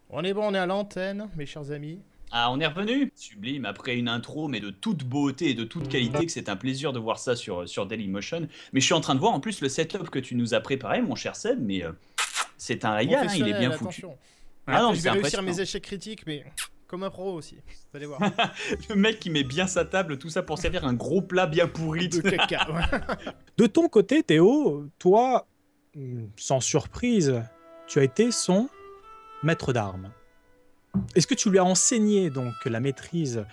On est bon, on est à l'antenne, mes chers amis. Ah, on est revenu. Sublime, après une intro, mais de toute beauté et de toute qualité, que c'est un plaisir de voir ça sur Dailymotion. Mais je suis en train de voir en plus le setup que tu nous as préparé, mon cher Seb, mais c'est un régal, hein, il est bien foutu. Attention. Ah non, je vais c'est réussir impressionnant. mes échecs critiques, mais comme un pro aussi. Vous allez voir. Le mec qui met bien sa table, tout ça pour servir un gros plat bien pourri. De caca. De ton côté, Théo, toi, sans surprise, tu as été son maître d'armes. Est-ce que tu lui as enseigné donc la maîtrise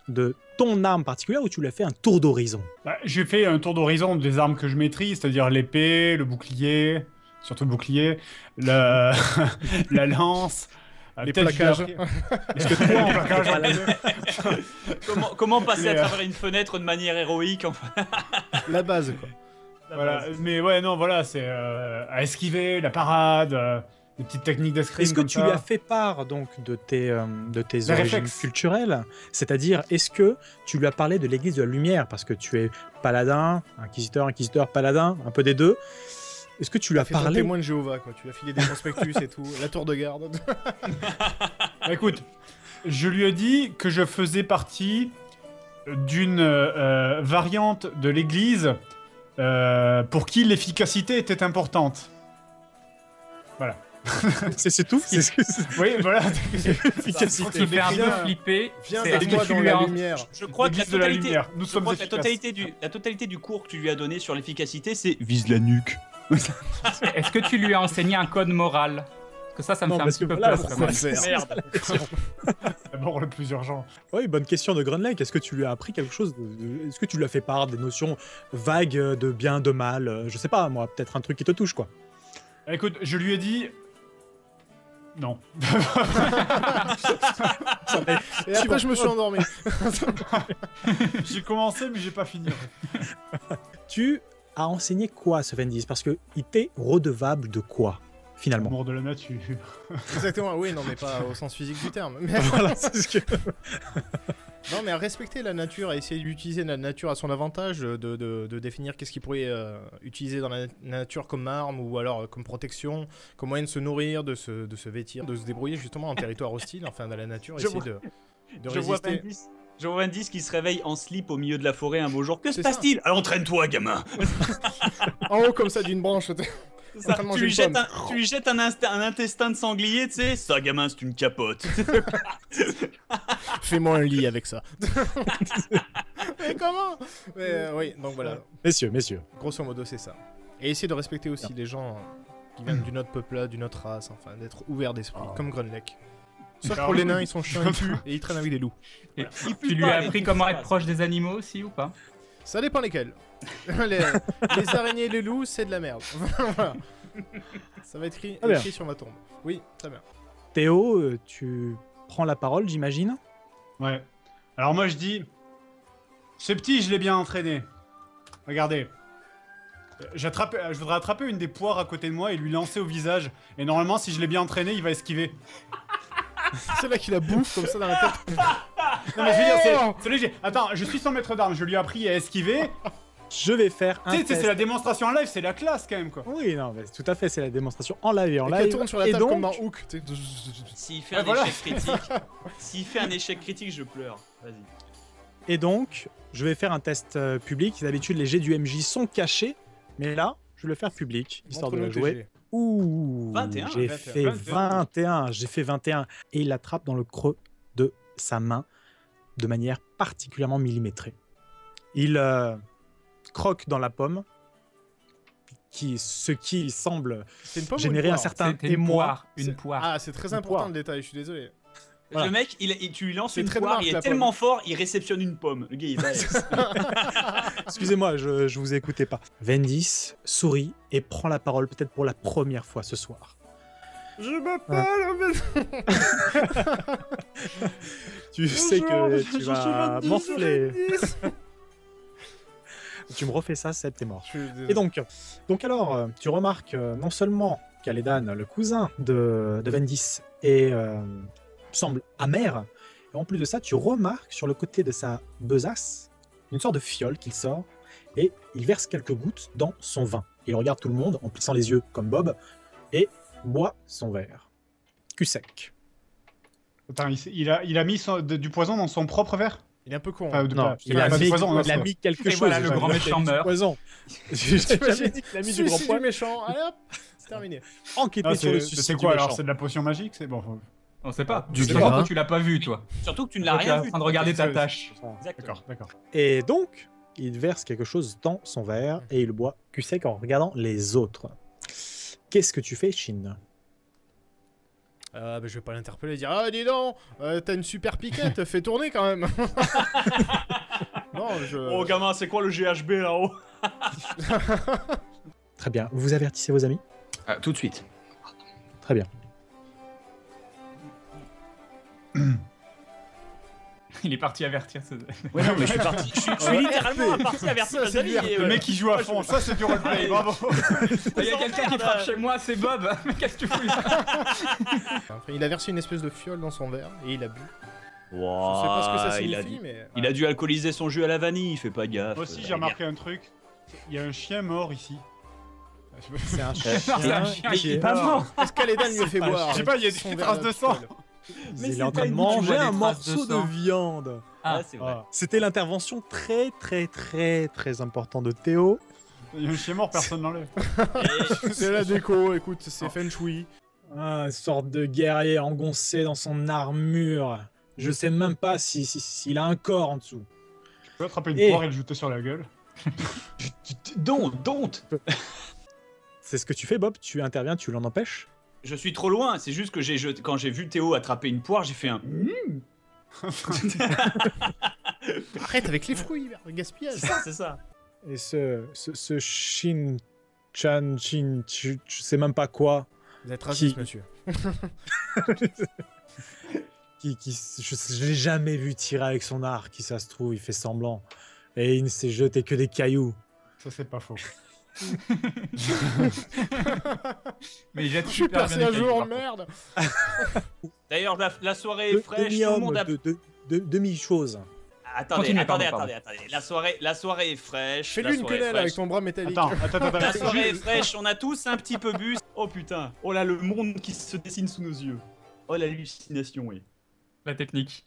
de ton arme particulière ou tu lui as fait un tour d'horizon? J'ai fait un tour d'horizon des armes que je maîtrise, c'est-à-dire l'épée, le bouclier, surtout le bouclier, la lance, les plaquages. Est-ce que toi, Comment passer à Les, travers une fenêtre de manière héroïque enfin. La base, quoi. voilà, mais ouais, non, voilà, c'est à esquiver, la parade, des petites techniques d'escrime. Est-ce que comme tu ça. lui as fait part donc de tes origines réflexes. culturelles? C'est-à-dire, est-ce que tu lui as parlé de l'Église de la Lumière? Parce que tu es paladin, inquisiteur, paladin, un peu des deux. Est-ce que tu lui as Fait ton parlé? témoin de Jéhovah, quoi. Tu lui as filé des prospectus et tout. La tour de garde. Écoute, je lui ai dit que je faisais partie d'une variante de l'église pour qui l'efficacité était importante. Voilà. C'est tout? Oui, voilà. Efficacité. Ce qui fait un peu Bien. flipper, Viens c'est avec moi que tu dans lui la as... lumière. Je crois que la L'église de la totalité, lumière. Nous je sommes crois que efficaces. la totalité du cours que tu lui as donné sur l'efficacité, c'est vise la nuque. Est-ce que tu lui as enseigné un code moral? Parce que ça me Non, fait un parce petit que peu voilà, peur. pourquoi quand même. faire Merde. D'abord le plus urgent. Oui, bonne question de Grunlake. Est-ce que tu lui as appris quelque chose Est-ce que tu lui as fait part des notions vagues de bien, de mal? Je sais pas, moi, peut-être un truc qui te touche, quoi. Écoute, je lui ai dit. Non. Et après, je me suis endormi. J'ai commencé, mais j'ai pas fini. Tu as enseigné quoi, ce Vendis? Parce que il t'est redevable de quoi, finalement? L'amour de la nature. Exactement, oui, non, mais pas au sens physique du terme. Mais... Voilà, c'est ce que... Non, mais à respecter la nature, à essayer d'utiliser la nature à son avantage, de définir qu'est-ce qu'il pourrait utiliser dans la nature comme arme ou alors comme protection, comme moyen de se nourrir, de se vêtir, de se débrouiller justement en territoire hostile, enfin dans la nature, Je essayer vois- de Je vois résister. Vendis. Je vois Vendis qui se réveille en slip au milieu de la forêt un beau jour. Que se C'est ça. passe-t-il? Alors entraîne-toi, gamin. En haut comme ça d'une branche. C'est ça. en train de manger Tu lui une jettes pomme. tu lui jettes un intestin de sanglier, tu sais. Ça, gamin, c'est une capote. Fais-moi un lit avec ça. Mais comment? Mais oui, donc voilà. Messieurs, Grosso modo, c'est ça. Et essayer de respecter aussi les gens qui viennent d'une autre peuplade, d'une autre race, enfin, d'être ouvert d'esprit, comme Grunlake. Sauf Alors, pour les nains, ils sont chiants, ils puent, et ils traînent avec des loups. Et Il pue tu lui pas, as mais appris il comment pue être pas. proche des animaux aussi ou pas? Ça dépend lesquels. les araignées et les loups, c'est de la merde. Voilà. Ça va être écrit, Très bien. écrit sur ma tombe. Oui, très bien. Théo, tu prends la parole, j'imagine. Ouais. Alors moi je dis, ce petit je l'ai bien entraîné. Regardez. Je voudrais attraper une des poires à côté de moi et lui lancer au visage. Et normalement si je l'ai bien entraîné, il va esquiver. C'est là qu'il la bouffe comme ça dans la tête. Non mais je veux dire, c'est léger. Attends, je suis son maître d'armes, je lui ai appris à esquiver. Je vais faire un Tu sais, test. c'est la démonstration en live, c'est la classe quand même quoi. Oui, non, mais tout à fait, c'est la démonstration en live et en Et live. qu'elle tourne sur la Et table donc, comme un hook. Tu sais. S'il fait Ouais, un voilà. échec critique, s'il fait un échec critique, je pleure. Vas-y. Et donc, je vais faire un test public. D'habitude, les jets du MJ sont cachés, mais là, je vais le faire public, histoire de Montre-nous le tes jouer. jets. Ouh, 21, j'ai 21, fait 21, j'ai fait 21. Et il l'attrape dans le creux de sa main, de manière particulièrement millimétrée. Il croque dans la pomme, ce qui semble C'est une pomme ou une générer un poire certain C'était une émoi. poire. Une C'est- poire. Ah, c'est très Une important poire. le détail, je suis désolé. Voilà. Le mec, tu lui lances C'est une très poire, marque, il est la tellement fort, il réceptionne une pomme. Le gars, il est balèze. Excusez-moi, je vous écoutais pas. Vendis sourit et prend la parole peut-être pour la première fois ce soir. Je m'appelle... Tu sais que tu vas morfler. Tu me refais ça, Seb, t'es mort. Et donc alors, tu remarques non seulement qu'Aledan, le cousin de Vendis, semble amer, et en plus de ça, tu remarques sur le côté de sa besace une sorte de fiole qu'il sort, et il verse quelques gouttes dans son vin. Il regarde tout le monde en plissant les yeux comme Bob, et boit son verre. Cul sec. Attends, il a mis du poison dans son propre verre? Il est un peu con. Enfin, hein. Non, il pas a du poison, il a mis quelque Et chose. voilà, le j'ai grand jamais méchant dit du meurt. poison. J'ai jamais dit qu'il a mis du grand Suicide poison. du méchant. Allez hop, c'est terminé. Enquêter Ah, sur le c'est suicide quoi du alors? méchant. C'est de la potion magique? C'est bon. On sait pas. Du Je gras. pense que tu l'as pas vu, toi. Surtout que tu ne l'as Tu es rien en vu. train de regarder ta C'est- tâche. Exactement. D'accord. Et donc, il verse quelque chose dans son verre et il boit cul sec en regardant les autres. Qu'est-ce que tu fais, Shin? Bah, je vais pas l'interpeller et dire ah dis donc, t'as une super piquette, fais tourner quand même. Non, Oh gamin, c'est quoi le GHB là-haut? Très bien. Vous avertissez vos amis? Tout de suite. Très bien. Il est parti avertir ses... Ouais, non, mais je suis parti. Je suis littéralement parti avertir Ça, mes c'est amis. du et, Le mec qui joue à fond, ça c'est du roleplay, bravo. Il y a quelqu'un qui frappe chez moi, c'est Bob. Mais qu'est-ce que tu fous là? Enfin, il a versé une espèce de fiole dans son verre et il a bu. Je sais Wow, pas ce que ça il a signifie, dû- mais. Il a dû alcooliser son jus à la vanille, fais pas gaffe. Moi aussi j'ai remarqué un truc. Il y a un chien mort ici. C'est un Non, c'est un chien qui qui est est pas mort. Est-ce qu'Aledan lui a fait pas- boire je sais pas, il y a son des verre traces de sang. fiole Mais Il est en c'est train pas de une- tu vois manger des un traces de morceau de sang. viande. Ah, c'est vrai. Ah, C'était l'intervention très très très très importante de Théo. il y a un chien mort, personne n'enlève. C'est la déco, écoute, c'est feng shui. Une sorte de guerrier engoncé dans son armure. Je sais même pas s'il a un corps en dessous. Tu peux attraper une Et- poire et le jeter sur la gueule. Don't. C'est ce que tu fais, Bob. Tu interviens, tu l'en empêches. Je suis trop loin, c'est juste que quand j'ai vu Théo attraper une poire, j'ai fait un. Arrête avec les fruits, merde, gaspillage. C'est ça. Et ce Shin Chan Shin, tu sais même pas quoi. Vous êtes raciste, Qui- monsieur. Je l'ai jamais vu tirer avec son arc, qui ça se trouve, il fait semblant. Et il ne s'est jeté que des cailloux. Ça c'est pas faux. Mais il jette Je suis super passé bien à les jour, cailloux, merde. D'ailleurs, la soirée est fraîche, tout le Demi-homme, monde a. demi-chose. Attendez, Continue, attendez. pardon. La soirée est fraîche. Fais-lui la une soirée est quenelle fraîche. avec ton bras métallique. Attends. La soirée est fraîche, on a tous un petit peu bu. Oh putain. Oh là, le monde qui se dessine sous nos yeux. Oh l'hallucination, oui. La technique.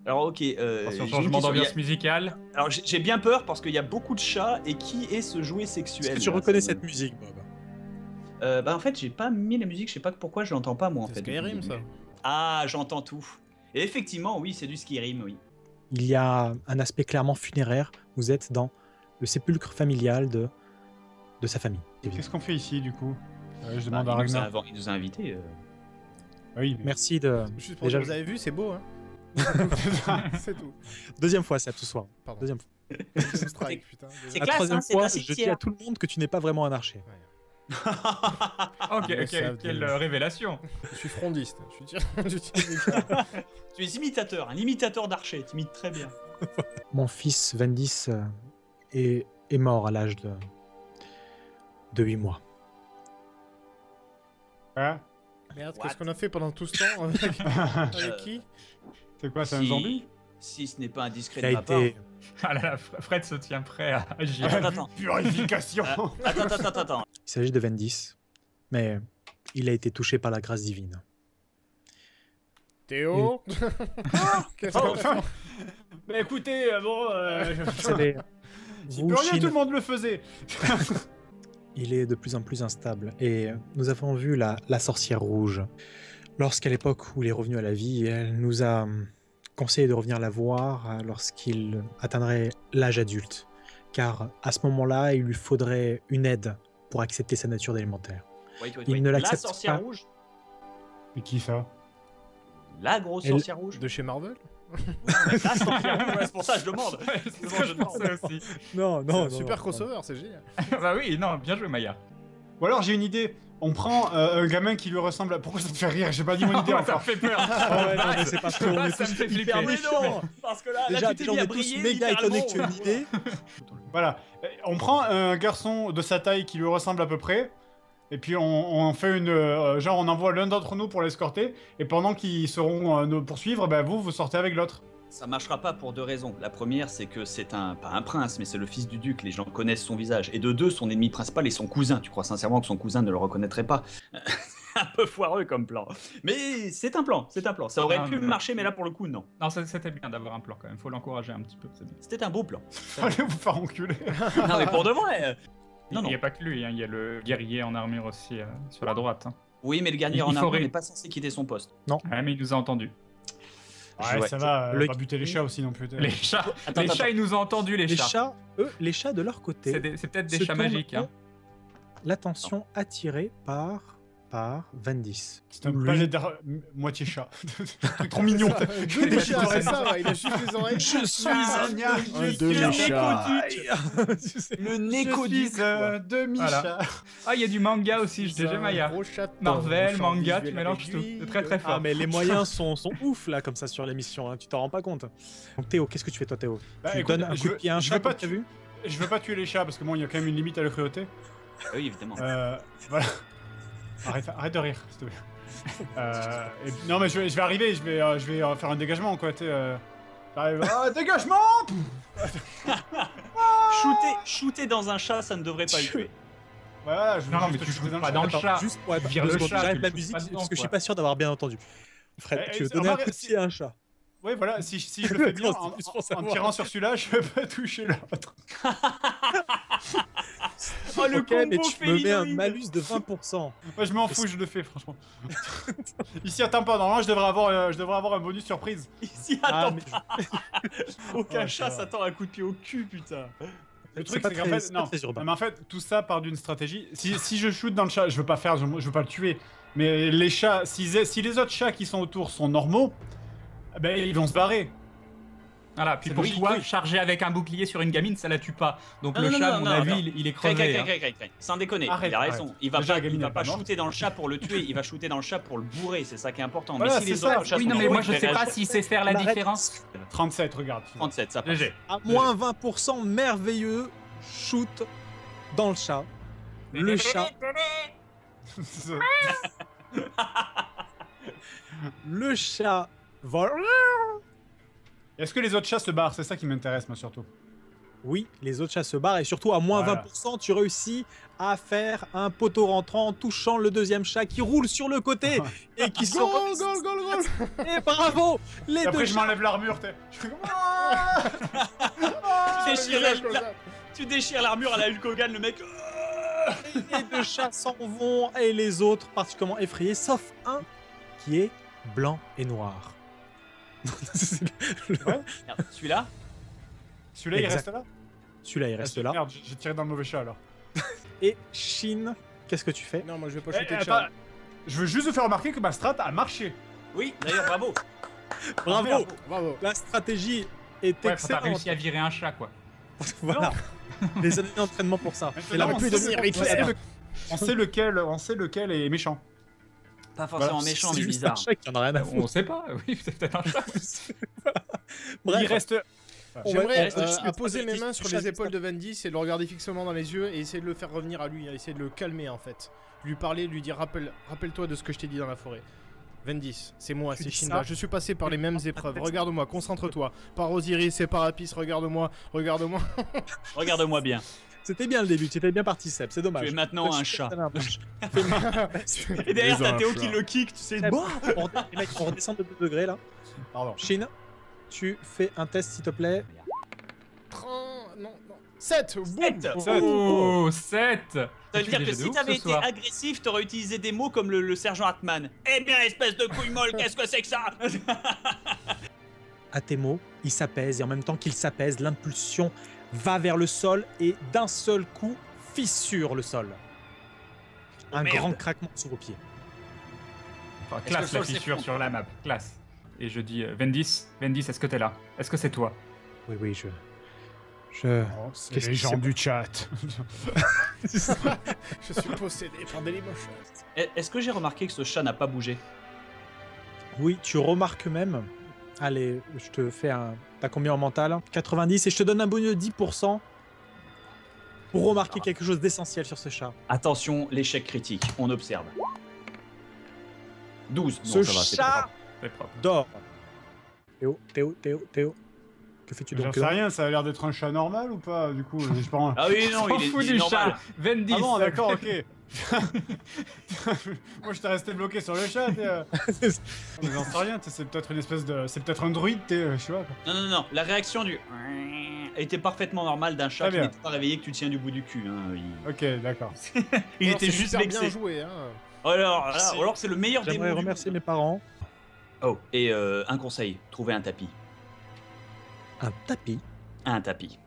Alors ok, Attention, j'ai une changement question. d'ambiance musicale. Alors j'ai bien peur parce qu'il y a beaucoup de chats et qui est ce jouet sexuel? Est-ce que tu là reconnais C'est- cette musique, Bob? Bah en fait j'ai pas mis la musique, je sais pas pourquoi je l'entends pas moi en C'est fait. Skyrim, ça. Ah j'entends tout. Et effectivement oui c'est du Skyrim oui. Il y a un aspect clairement funéraire. Vous êtes dans le sépulcre familial de sa famille. évidemment. Qu'est-ce qu'on fait ici du coup? Je Bah, demande à Ragnar. il nous a invités. Oui, mais... Merci de... Juste pour Déjà, dire, vous avez vu, c'est beau, hein. C'est tout. Deuxième fois, Seb, ce soir. Pardon. Deuxième fois. Strike, putain. c'est La classe, troisième hein, c'est fois, un je dis cimetière. à tout le monde que tu n'es pas vraiment un archer. Ok, Le savent quelle déjà. révélation. Je suis frondiste. Je tire des cartes. Tu es imitateur, un imitateur d'archer, tu imites très bien. Mon fils Vendis est mort à l'âge de 8 mois. Hein? Merde, What qu'est-ce qu'on a fait pendant tout ce temps avec qui? C'est quoi, c'est un zombie? Si ce n'est pas indiscret Il a de ma part. été... Ah là là, Fred se tient prêt à agir. Attends. Purification. Attends. Il s'agit de Vendis, mais il a été touché par la grâce divine. Théo. Qu'est-ce qu'on a fait? Mais écoutez, Vous savez, Si vous, plus rien, Shin, tout le monde le faisait. il est de plus en plus instable. Et nous avons vu la sorcière rouge. Lorsqu'à l'époque où il est revenu à la vie, elle nous a conseillé de revenir la voir lorsqu'il atteindrait l'âge adulte. Car à ce moment-là, il lui faudrait une aide pour accepter sa nature d'élémentaire. Il ne La l'accepte sorcière pas. rouge? Mais qui ça? La grosse Elle- sorcière rouge? De chez Marvel? La sorcière rouge, ouais, c'est pour ça que je demande. C'est ce que je pensais aussi. Non, C'est un super crossover, c'est génial. Bah oui, non, bien joué Maya. Ou alors j'ai une idée. On prend un gamin qui lui ressemble à... Pourquoi ça te fait rire? J'ai pas dit mon idée Ça me encore. fait peur. Ah ouais, non, mais c'est parce qu'on est Ça me tous fait hyper flipper. méchants. Parce que là, Déjà, tu t'es déjà, mis on à est tous briller, méga étonnés que tu aies une littéralement. idée. Voilà. On prend un garçon de sa taille qui lui ressemble à peu près. Et puis on fait une... genre on envoie l'un d'entre nous pour l'escorter. Et pendant qu'ils seront nous poursuivre, ben vous sortez avec l'autre. Ça marchera pas pour deux raisons. La première, c'est que c'est pas un prince, mais c'est le fils du duc. Les gens connaissent son visage. Et de deux, son ennemi principal est son cousin. Tu crois sincèrement que son cousin ne le reconnaîtrait pas? un peu foireux comme plan. Mais c'est un plan, c'est un plan. Ça aurait pu marcher, mais là, pour le coup, non. Non, c'était bien d'avoir un plan quand même. Faut l'encourager un petit peu. C'était un beau plan. Allez vous faire enculer. Non, mais pour de vrai. Il n'y a pas que lui, hein. Il y a le guerrier en armure aussi sur la droite. Hein. Oui, mais le guerrier en armure n'est pas censé quitter son poste. Non. Ouais, mais il nous a entendus. Ouais, ça va, pas buter les chats aussi non plus. Les chats, ils nous ont entendus, les chats. Les chats de leur côté. C'est peut-être des chats magiques. Hein. L'attention attirée par Vendis. C'est un palais moitié chat. Trop mignon. Deux des chats, c'est ça, il a juste les oreilles. Je suis un demi-chat. Le nécoduc. Demi-chat. Ah, il y a du manga aussi, je déjà Maya. Marvel, manga, tu mélanges tout. C'est très très fort. Ah, mais les moyens sont ouf là, comme ça, sur l'émission. Hein. Tu t'en rends pas compte. Donc Théo, qu'est-ce que tu fais toi, Théo? Tu donnes un coup de pied à un chat, t'as vu? Je veux pas tuer les chats parce que bon, il y a quand même une limite à la cruauté. Oui, évidemment. Voilà. Arrête de rire, s'il te plaît. Non, mais je vais arriver, je vais faire un dégagement, quoi. Dégagement. Shooter dans un chat, ça ne devrait pas le tuer. Voilà, non, mais tu joues pas dans le chat. Juste pour être le chat. J'arrête la musique parce que je suis pas sûr d'avoir bien entendu. Fred, tu veux donner un coup de pied à un chat? Oui, voilà, si je le fais bien, en tirant sur celui-là, je peux toucher l'autre. Oh, le combo mais tu me mets un malus de 20%. Moi, je m'en fous, je le fais, franchement. Ici, attends pas, normalement, je devrais avoir un bonus surprise. Ici, attends pas. Aucun chat s'attend à un coup de pied au cul, putain. Le truc, c'est qu'en fait, non, mais en fait, tout ça part d'une stratégie. Si je shoot dans le chat, je veux pas le tuer. Mais les chats, si les autres chats qui sont autour sont normaux, ben ils vont se barrer. Voilà, puis pour toi, charger avec un bouclier sur une gamine, ça la tue pas. Donc le chat, à mon avis, il est crevé. Sans déconner, il a raison. Il va pas shooter dans le chat pour le tuer, il va shooter dans le chat pour le bourrer, c'est ça qui est important. Voilà, mais si les autres chats oui, non, mais moi je sais pas s'il sait faire la différence. 37, regarde. 37, ça passe. À moins 20%, merveilleux, shoot dans le chat. Le chat. Le chat vole. Est-ce que les autres chats se barrent? C'est ça qui m'intéresse, moi, surtout. Oui, les autres chats se barrent et surtout à moins 20%, tu réussis à faire un poteau rentrant touchant le deuxième chat qui roule sur le côté et qui se Goal. Et bravo les deux après, je chats. m'enlève l'armure, je fais Tu déchires l'armure à la Hulk Hogan, le mec. Les deux chats s'en vont et les autres particulièrement effrayés, sauf un qui est blanc et noir. Merde, celui-là, il reste là? Celui-là, il reste là. Merde, j'ai tiré dans le mauvais chat, alors. Et Shin, qu'est-ce que tu fais? Non, moi je vais pas shooter le chat. Je veux juste vous faire remarquer que ma strat a marché. oui, d'ailleurs, bravo. Bravo. La stratégie est Ouais, excellente. t'as réussi à virer un chat, quoi. Voilà. Les années d'entraînement pour ça. Et là, on sait lequel est méchant. Pas forcément méchant, mais C'est juste bizarre. un chat qui en a rien à On foutre. sait pas, oui, c'est peut-être un chat. Bref, Il reste. J'aimerais je poser vais mes mains sur les chat, épaules de Vendis et le regarder fixement dans les yeux et essayer de le faire revenir à lui, essayer de le calmer en fait. Lui parler, lui dire rappelle-toi de ce que je t'ai dit dans la forêt. Vendis, c'est moi, c'est Shinra. Je suis passé par les mêmes épreuves. Regarde-moi, concentre-toi. Par Osiris et par Apis, regarde-moi. Regarde-moi bien. c'était bien le début, tu étais bien parti, Seb, c'est dommage. Tu es maintenant un chat. Et Et derrière, t'as Théo qui le kick, tu sais. Bon, les mecs, on redescend de 2 degrés là. Pardon. Shin, tu fais un test s'il te plaît. 7. Boum. 7. Oh, 7. Ça veut dire que si t'avais été agressif, t'aurais utilisé des mots comme le sergent Hartman. Eh bien, espèce de couille molle, qu'est-ce que c'est que ça? À tes mots, il s'apaise et en même temps qu'il s'apaise, l'impulsion va vers le sol et d'un seul coup fissure le sol. Un merde. grand craquement sous vos pieds. Enfin, Est-ce classe que le la sol fissure s'effondre sur la map, classe. Et je dis, Vendis, est-ce que t'es là? Est-ce que c'est toi? Oui, je... C'est Qu'est-ce les qui gens s'est- du chat. Je suis possédé par Dailymotion. Est-ce que j'ai remarqué que ce chat n'a pas bougé? Oui, tu remarques même... Allez, je te fais un... T'as combien en mental? 90 et je te donne un bonus de 10% pour remarquer quelque chose d'essentiel sur ce chat. Attention, l'échec critique, on observe. 12. Ce Non, ça va, c'est pas chat grave. C'est propre. dort. Théo. Que fais-tu J'en donc sais rien, ça a l'air d'être un chat normal ou pas? Du coup, je prends. Ah oui, non, On il fout est du normal. chat. Vendis. Ah bon, d'accord, ok. Moi, je t'ai resté bloqué sur le chat. J'en sais rien, c'est peut-être une espèce de... C'est peut-être un druide, je sais pas. Quoi. Non. La réaction du... était parfaitement normale d'un chat qui n'était pas réveillé que tu tiens du bout du cul. Hein. Ok, d'accord. Il était juste vexé. bien joué, hein. Alors c'est le meilleur démon. J'aimerais remercier mes parents. Oh, et un conseil, trouvez un tapis. Un tapis? Un tapis.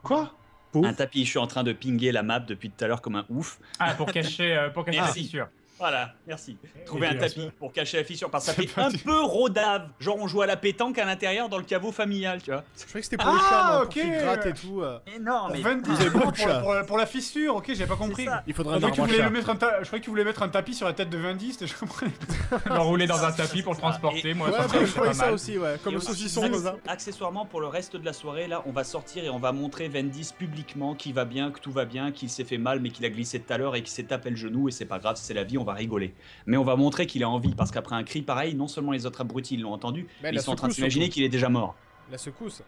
Quoi? Un tapis, je suis en train de pinguer la map depuis tout à l'heure comme un ouf. Ah, pour cacher la fissure. Voilà, merci. Trouver un tapis pour cacher la fissure, parce que ça fait un peu rodave. Genre on joue à la pétanque à l'intérieur dans le caveau familial, tu vois. Je croyais que c'était pour les chats, moi, pour ok. qu'ils grattent et tout. Mais non, mais... 20 Vous avez beaucoup de chats. pour la fissure, ok, j'avais pas compris. Il faudrait Je un croyais arbre à chat. je croyais que tu voulais mettre un tapis sur la tête de 20 et je comprenais pas. L'enrouler dans un tapis pour le transporter, moi, ça Ouais, je c'est croyais pas ça mal. aussi, ouais. Comme le saucisson, comme ça. Accessoirement, pour le reste de la soirée, là, on va sortir et on va montrer Vendis publiquement qu'il va bien, que tout va bien, qu'il s'est fait mal, mais qu'il a glissé tout à l'heure et qu'il s'est tapé le genou, et c'est pas grave, c'est la vie, on va rigoler. Mais on va montrer qu'il est en vie, parce qu'après un cri pareil, non seulement les autres abrutis ils l'ont entendu, mais ils sont en train de s'imaginer qu'il est déjà mort. La secousse.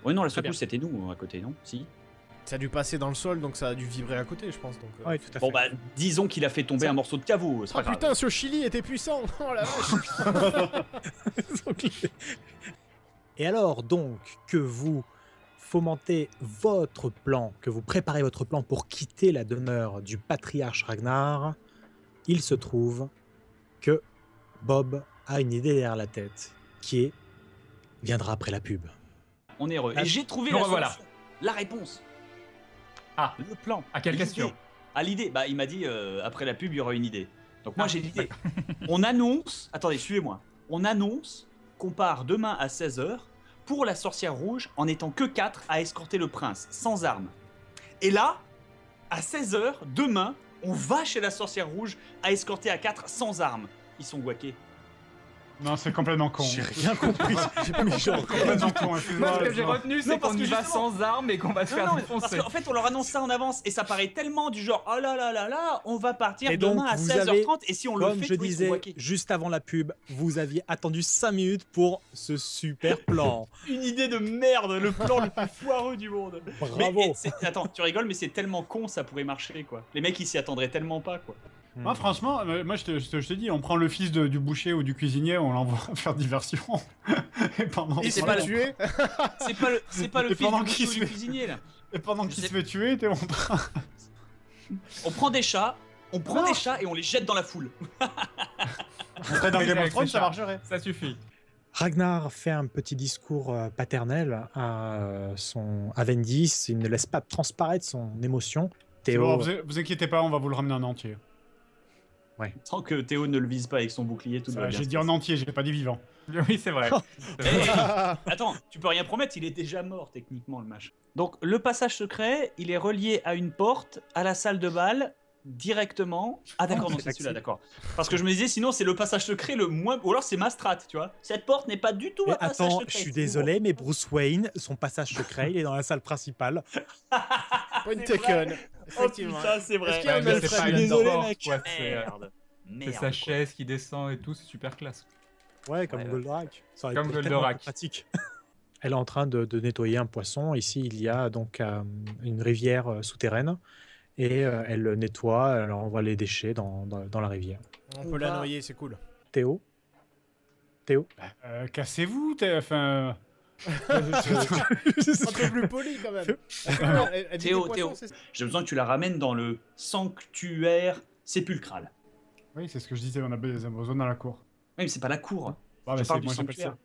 Oui, non, la secousse c'était nous à côté, non? Si. Ça a dû passer dans le sol, donc ça a dû vibrer à côté, je pense. Donc, Oui, tout à fait. Bon bah, disons qu'il a fait tomber un morceau de caveau, c'est Oh pas grave. putain, ce chili était puissant. Oh la vache. Et alors donc que vous fomentez votre plan, que vous préparez votre plan pour quitter la demeure du patriarche Ragnar, il se trouve que Bob a une idée derrière la tête qui viendra après la pub. On est heureux. Et j'ai trouvé nous la revoilà. solution, la réponse. Ah. Le plan. À quelle l'idée. question? À l'idée. Bah, il m'a dit après la pub, il y aura une idée. Donc moi j'ai l'idée. On annonce, attendez, suivez-moi. On annonce qu'on part demain à 16h pour la sorcière rouge en n'étant que 4 à escorter le prince, sans armes. Et là, à 16h, demain, on va chez la sorcière rouge à escorter à 4 sans armes. Ils sont guaqués. Non, c'est complètement con. J'ai rien compris. J'ai pas compris. Complètement con, excuse-moi. Moi, ce que j'ai retenu, c'est parce qu'on que y va justement- sans armes et qu'on va se Non, faire non, parce défoncer. qu'en fait, on leur annonce ça en avance et ça paraît tellement du genre oh là là là là, on va partir Et donc, demain à vous 16h30 et si on le Comme fait, je tu vois, ils sont disais guaqués. juste avant la pub, vous aviez attendu 5 minutes pour ce super plan. Une idée de merde, le plan le plus foireux du monde. Bravo. Mais, attends, tu rigoles, mais c'est tellement con, ça pourrait marcher quoi. Les mecs ils s'y attendraient tellement pas quoi. Moi, franchement, moi, je te dis, on prend le fils du boucher ou du cuisinier, on l'envoie faire diversion. Et pendant, Il c'est s'est pas pas le- tué. C'est pas le Et fils pendant du qu'il boucher ou se du cuisinier là. et pendant qu'il Je se fait tuer, t'es en train. On prend des chats, et on les jette dans la foule. On serait dans Oui, Game of avec Thrones, les ça chats. marcherait. Ça suffit. Ragnar fait un petit discours paternel à Vendis. Il ne laisse pas transparaître son émotion. C'est bon, Théo, vous inquiétez pas, on va vous le ramener en entier. Sans que Théo ne le vise pas avec son bouclier, tout Ça, va bien. J'ai dit en entier, j'ai pas dit vivant. Oui, c'est vrai. Eh, attends, tu peux rien promettre, il est déjà mort techniquement le match. Donc le passage secret, il est relié à une porte, à la salle de bal, directement. Ah d'accord, non c'est celui-là, d'accord. Parce que je me disais sinon c'est le passage secret le moins... Ou alors c'est ma strat, tu vois. Cette porte n'est pas du tout mais un passage attends, secret. je suis désolé, mais Bruce Wayne, son passage secret, il est dans la salle principale. Point taken. Oh Effectivement. putain, c'est vrai. Est-ce qu'il y a un mais Alfred c'est pas je une suis désolé, porte, mec. quoi, c'est Merde. c'est Merde. sa quoi. chaise qui descend et tout, c'est super classe. Ouais, comme Ouais, Goldorak. Ça aurait Comme été Goldorak. tellement pratique. Elle est en train de nettoyer un poisson. Ici, il y a donc une rivière souterraine. Et elle nettoie, elle envoie les déchets dans la rivière. On peut la noyer, c'est cool. Théo Cassez-vous, enfin. Un peu plus poli quand même. Elle dit Théo, des Théo. poissons, c'est ça J'ai besoin que tu la ramènes dans le sanctuaire sépulcral. Oui, c'est ce que je disais, on a besoin dans la cour. Oui, mais c'est pas la cour. Ouais, Je mais parle du moi j'appelle sanctuaire. ça.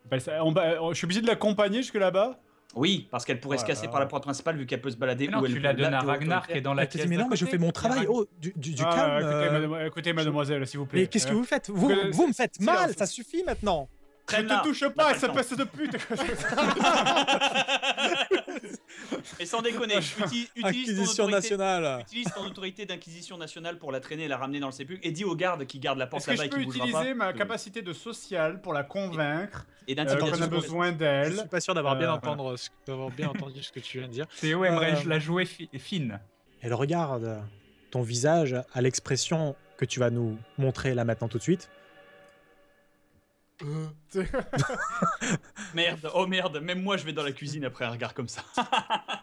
J'appelle ça- je suis obligé de l'accompagner jusque là-bas. Oui, parce qu'elle pourrait se casser Voilà. par la porte principale vu qu'elle peut se balader Mais non, où elle tu la peut. donnes Là, à t'es Ragnar qui est dans la Elle te pièce dit, mais d'à non, mais je côté. fais mon travail. Oh, du calme. Écoutez, mademoiselle, s'il vous plaît. Mais qu'est-ce que vous faites vous me faites mal, silence. ça suffit maintenant. Je Traîne-la. te touche On a pas, le cette temps. peste de pute. Et sans déconner, Acquisition nationale. utilise ton autorité d'inquisition nationale pour la traîner et la ramener dans le sépulcre et dis aux gardes qui gardent la porte Est-ce que là-bas je et qui peux bougera utiliser pas ma capacité de social pour la convaincre et qu'on d'intimidation. a besoin Je d'elle? suis pas sûr d'avoir bien Voilà. entendu ce que tu viens de dire. Théo aimerait la jouer fine. Elle regarde ton visage à l'expression que tu vas nous montrer là maintenant tout de suite. Merde, oh merde, même moi je vais dans la cuisine après un regard comme ça.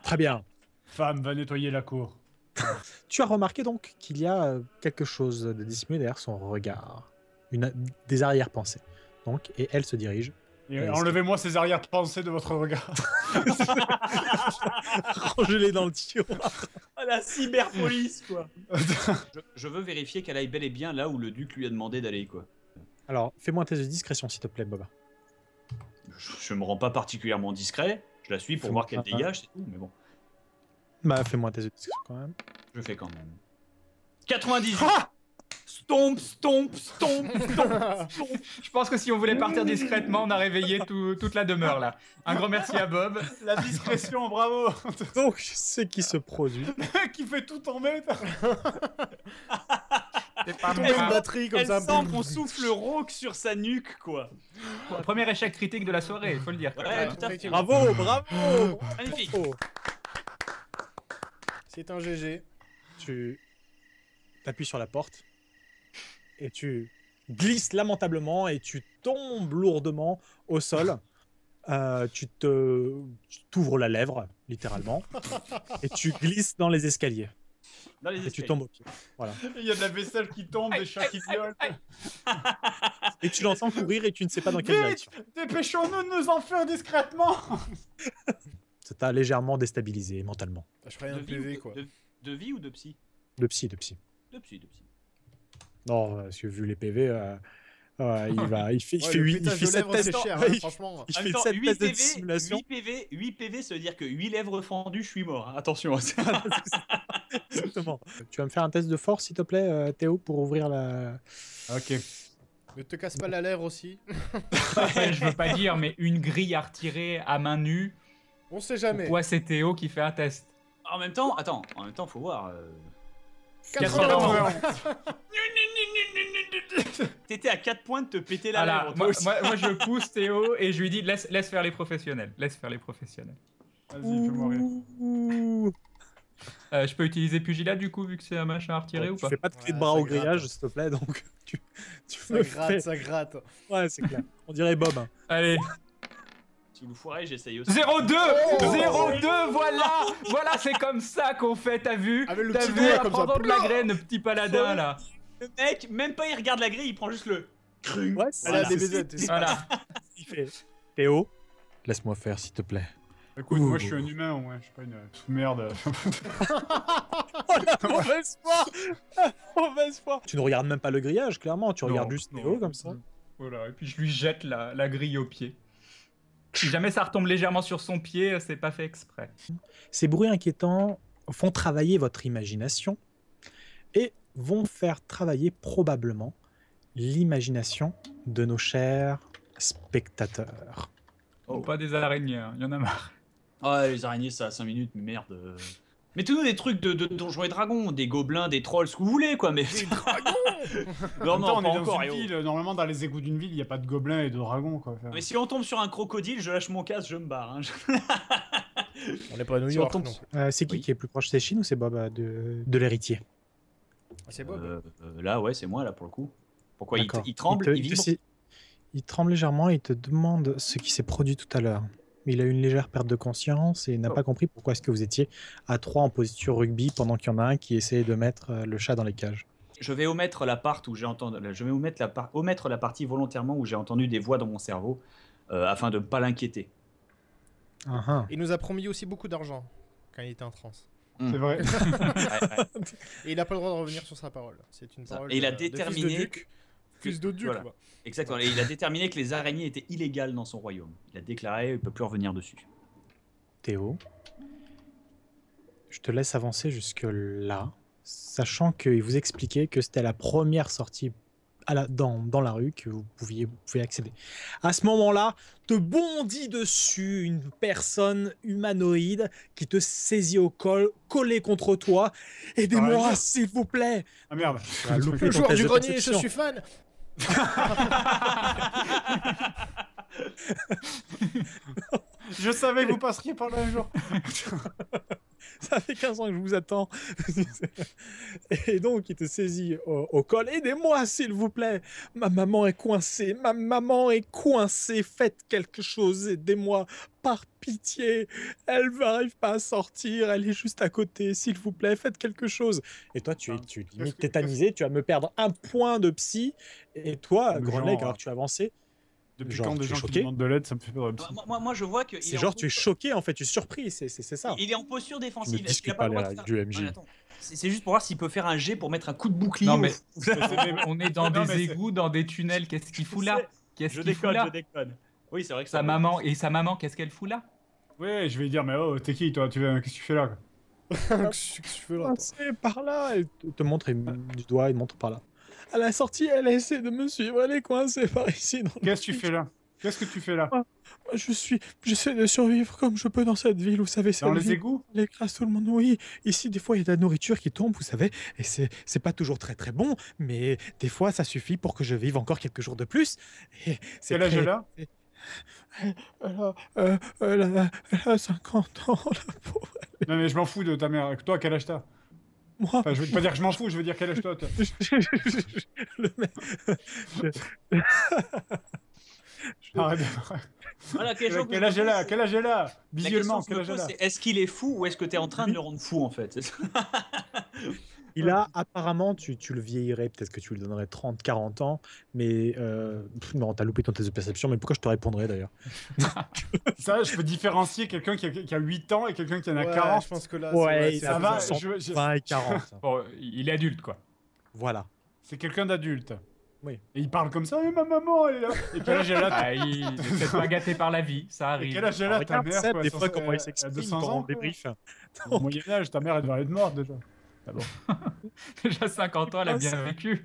Très bien. Femme, va nettoyer la cour. Tu as remarqué donc qu'il y a quelque chose de dissimulé derrière son regard. Des arrière-pensées. Donc, et elle se dirige. Et enlevez-moi ces arrière-pensées de votre regard. Rangez-les dans le tiroir. Ah, la cyberpolice, quoi. je veux vérifier qu'elle aille bel et bien là où le duc lui a demandé d'aller, quoi. Alors, fais-moi un test de discrétion, s'il te plaît, Boba. Je me rends pas particulièrement discret. Je la suis pour voir qu'elle dégage, c'est tout, mais bon. Bah, fais-moi un test de discrétion quand même. Je fais quand même. 98. Ah, stomp. Je pense que si on voulait partir discrètement, on a réveillé toute la demeure là. Un grand merci à Bob. La discrétion, bravo. Donc, ce qui se produit. Qui fait tout tomber. C'est pas Tomber une batterie comme elle ça. sent qu'on souffle rauque sur sa nuque, quoi. Premier échec critique de la soirée, il faut le dire. Ouais, tout à fait. Bravo. Magnifique. Oh. C'est un GG. Tu t'appuies sur la porte et tu glisses lamentablement et tu tombes lourdement au sol. Tu t'ouvres la lèvre, littéralement, et tu glisses dans les escaliers. Et tu tombes au pied. Voilà. Il y a de la vaisselle qui tombe, des chats qui violent. Et tu l'entends courir et tu ne sais pas dans quelle direction. Dépêchons-nous de nous enfuir discrètement. Ça t'a légèrement déstabilisé mentalement. Je ferais un PV, quoi. De vie ou de psy? De psy. De psy. Non, parce que vu les PV, il fait 7 tests. Franchement. Il fait 7 tests de dissimulation. 8 PV, ça veut dire que 8 lèvres fendues, je suis mort. Attention. Exactement. Tu vas me faire un test de force, s'il te plaît, Théo, pour ouvrir la... Ok. Ne te casse pas la lèvre aussi. Je veux pas dire, mais une grille à retirer à main nue. On sait jamais. Pourquoi c'est Théo qui fait un test? En même temps, faut voir. 91. T'étais à 4 points de te péter la Voilà, lèvre. moi je pousse Théo et je lui dis laisse faire les professionnels. Vas-y, fais-moi rire. Je peux utiliser Pugilat du coup vu que c'est un machin à retirer ou Tu pas? fais pas de clé de bras au grillage, s'il te plaît, donc tu Ça gratte. Ouais, c'est clair. On dirait Bob. Hein. Allez. Si vous le foirez, j'essaye aussi. 0-2 0-2, voilà, c'est comme ça qu'on fait, t'as vu? Avec le T'as petit vu, doigt à comme prendre ça. de la graine, petit paladin là. Le mec, même pas il regarde la grille, il prend juste le... Ouais, Voilà, c'est des ça. BZ. Voilà. Il fait. Théo, laisse-moi faire, s'il te plaît. Écoute, moi je suis un humain, ouais, je suis pas une merde. Mauvaise foi. Tu ne regardes même pas le grillage, clairement. Tu regardes juste Théo comme ça. Voilà, et puis je lui jette la grille au pied. Si jamais ça retombe légèrement sur son pied, c'est pas fait exprès. Ces bruits inquiétants font travailler votre imagination et vont faire travailler probablement l'imagination de nos chers spectateurs. Oh, pas des araignées, il y en a marre. Ouais, les araignées, ça a 5 minutes, mais merde. Mettez-nous des trucs de Donjons et Dragons, des gobelins, des trolls, ce que vous voulez, quoi, mais... Des dragons. Non, non, on pas est dans encore, une ville, normalement dans les égouts d'une ville, il n'y a pas de gobelins et de dragons, quoi. Mais si on tombe sur un crocodile, je lâche mon casque, je me barre. Hein. On n'est pas à New Si York, on non. tombe- c'est qui Oui. qui est plus proche? C'est Chine ou c'est Bob de l'héritier? C'est Bob. Là, ouais, c'est moi, là, pour le coup. Pourquoi D'accord. il tremble, il vibre? Il tremble légèrement et il te demande ce qui s'est produit tout à l'heure. Il a eu une légère perte de conscience et n'a pas compris pourquoi est-ce que vous étiez à 3 en posture rugby pendant qu'il y en a un qui essayait de mettre le chat dans les cages. Je vais omettre la partie où j'ai entendu. Je vais omettre la partie volontairement où j'ai entendu des voix dans mon cerveau afin de ne pas l'inquiéter. Il nous a promis aussi beaucoup d'argent quand il était en transe. C'est vrai. Et il n'a pas le droit de revenir sur sa parole. C'est une parole. Et il a de déterminé. Fils de duc, Voilà. quoi. Exactement. Et il a déterminé que les araignées étaient illégales dans son royaume. Il a déclaré qu'il ne peut plus revenir dessus. Théo, je te laisse avancer jusque là, sachant qu'il vous expliquait que c'était la première sortie dans la rue que vous pouvez accéder. À ce moment-là, te bondit dessus une personne humanoïde qui te saisit au col, collée contre toi. Aidez-moi, s'il vous plaît. Ah merde. Le joueur du grenier, je suis fan. Je savais que vous passeriez par là un jour. Ça fait 15 ans que je vous attends. Et donc, il te saisit au col. Aidez-moi, s'il vous plaît. Ma maman est coincée. Ma maman est coincée. Faites quelque chose. Aidez-moi. Par pitié. Elle n'arrive pas à sortir. Elle est juste à côté. S'il vous plaît, faites quelque chose. Et toi, tu es limite tétanisé. Tu vas me perdre un point de psy. Et toi, Grandleg, alors que tu as avancé. Depuis Genre, quand des tu es gens qui choqué demandent de l'aide, ça me fait peur. Moi, je vois que. C'est genre, tu es choqué, en fait. Tu es surpris. C'est ça. Il est en posture Tu défensive. ne Est-ce qu'il a discutes pas pas le droit de du faire- MJ. Ouais, attends. C'est juste pour voir s'il peut faire un jet pour mettre un coup de bouclier. Non, mais au- on est dans Non, des mais c'est- égouts, dans des tunnels. Qu'est-ce qu'il fout là? Qu'est-ce Je qu'il fout déconne, là? je déconne. Oui, c'est vrai que Sa maman, qu'est-ce qu'elle fout là? Ouais, je vais dire, mais oh, t'es qui toi? Qu'est-ce que tu fais là? Qu'est-ce que tu fais là, toi C'est par là. Il te montre du doigt, il te montre par là. À la sortie, elle essaie de me suivre. Elle est coincée par ici. Qu'est-ce que tu fais là? Qu'est-ce que tu fais là? J'essaie de survivre comme je peux dans cette ville, vous savez. Dans cette les ville, égouts? elle écrase tout le monde. Oui, ici, des fois, il y a de la nourriture qui tombe, vous savez. Et c'est pas toujours très très bon, mais des fois, ça suffit pour que je vive encore quelques jours de plus. Et c'est Quel âge elle a? Elle a 50 ans, la pauvre. Non, mais je m'en fous de ta mère. Toi, quel âge t'as? Moi, Enfin, je veux pas dire que je m'en fous, je veux dire quel âge toi? le mec... Arrête. Voilà, question que Quel je âge me elle a? pose, Quel âge elle a? la Visuellement, question que je quel me âge pose, elle a? c'est est-ce qu'il est fou ou est-ce que tu es en train de le rendre fou en fait? Il a apparemment, tu le vieillirais, peut-être que tu lui donnerais 30, 40 ans, mais non, t'as loupé ton test de perception, mais pourquoi je te répondrais d'ailleurs? Ça, je peux différencier quelqu'un qui a 8 ans et quelqu'un qui en a Ouais, 40. je pense que là, Ouais, c'est ça va, faisable. 20 et 40. Bon, il est adulte, quoi. Voilà. C'est quelqu'un d'adulte. Oui. Et il parle comme ça, ma maman, elle est là. Et quel âge elle a? Ah, il est peut-être pas gâté par la vie, ça Et arrive. quel âge elle a, ta Regarde mère? Seb, quoi, des sans- fois, comment il elle a s'exprime 200 quand on ans, quoi. débrief. Au Moyen-Âge, ta mère, elle devrait être morte déjà. Ah bon. Déjà 50 ans, elle a Ah, bien c'est- vécu.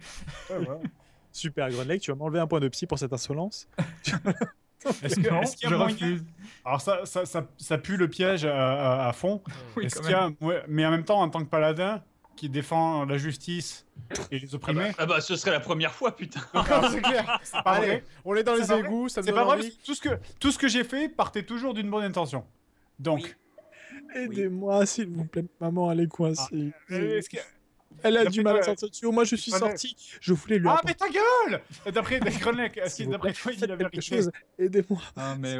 Ouais, voilà. Super, Grunleg, tu vas m'enlever un point de psy pour cette insolence? Est-ce Non, qu'il y a je moyen... refuse. Alors ça pue le piège à fond. Oui, Est-ce quand qu'il y a... ouais, mais en même temps, en tant que paladin qui défend la justice et les opprimés, Ah bah ce serait la première fois, putain. C'est clair. pas Allez, vrai. on est dans C'est les pas vrai. égouts, ça me c'est donne pas vrai. envie. Parce que tout ce que j'ai fait partait toujours d'une bonne intention. Donc, Aidez-moi, s'il vous plaît. Maman, elle est coincée. est-ce que... Elle a D'après du mal à toi, sortir dessus. Moi, je suis Grunleg. sorti. Je voulais lui Ah, apporter mais ta gueule! D'après Grunleg, est-ce s'il que vous d'après plaît, toi, il dit faites la quelque vérité? chose. Aidez-moi. Ah, mais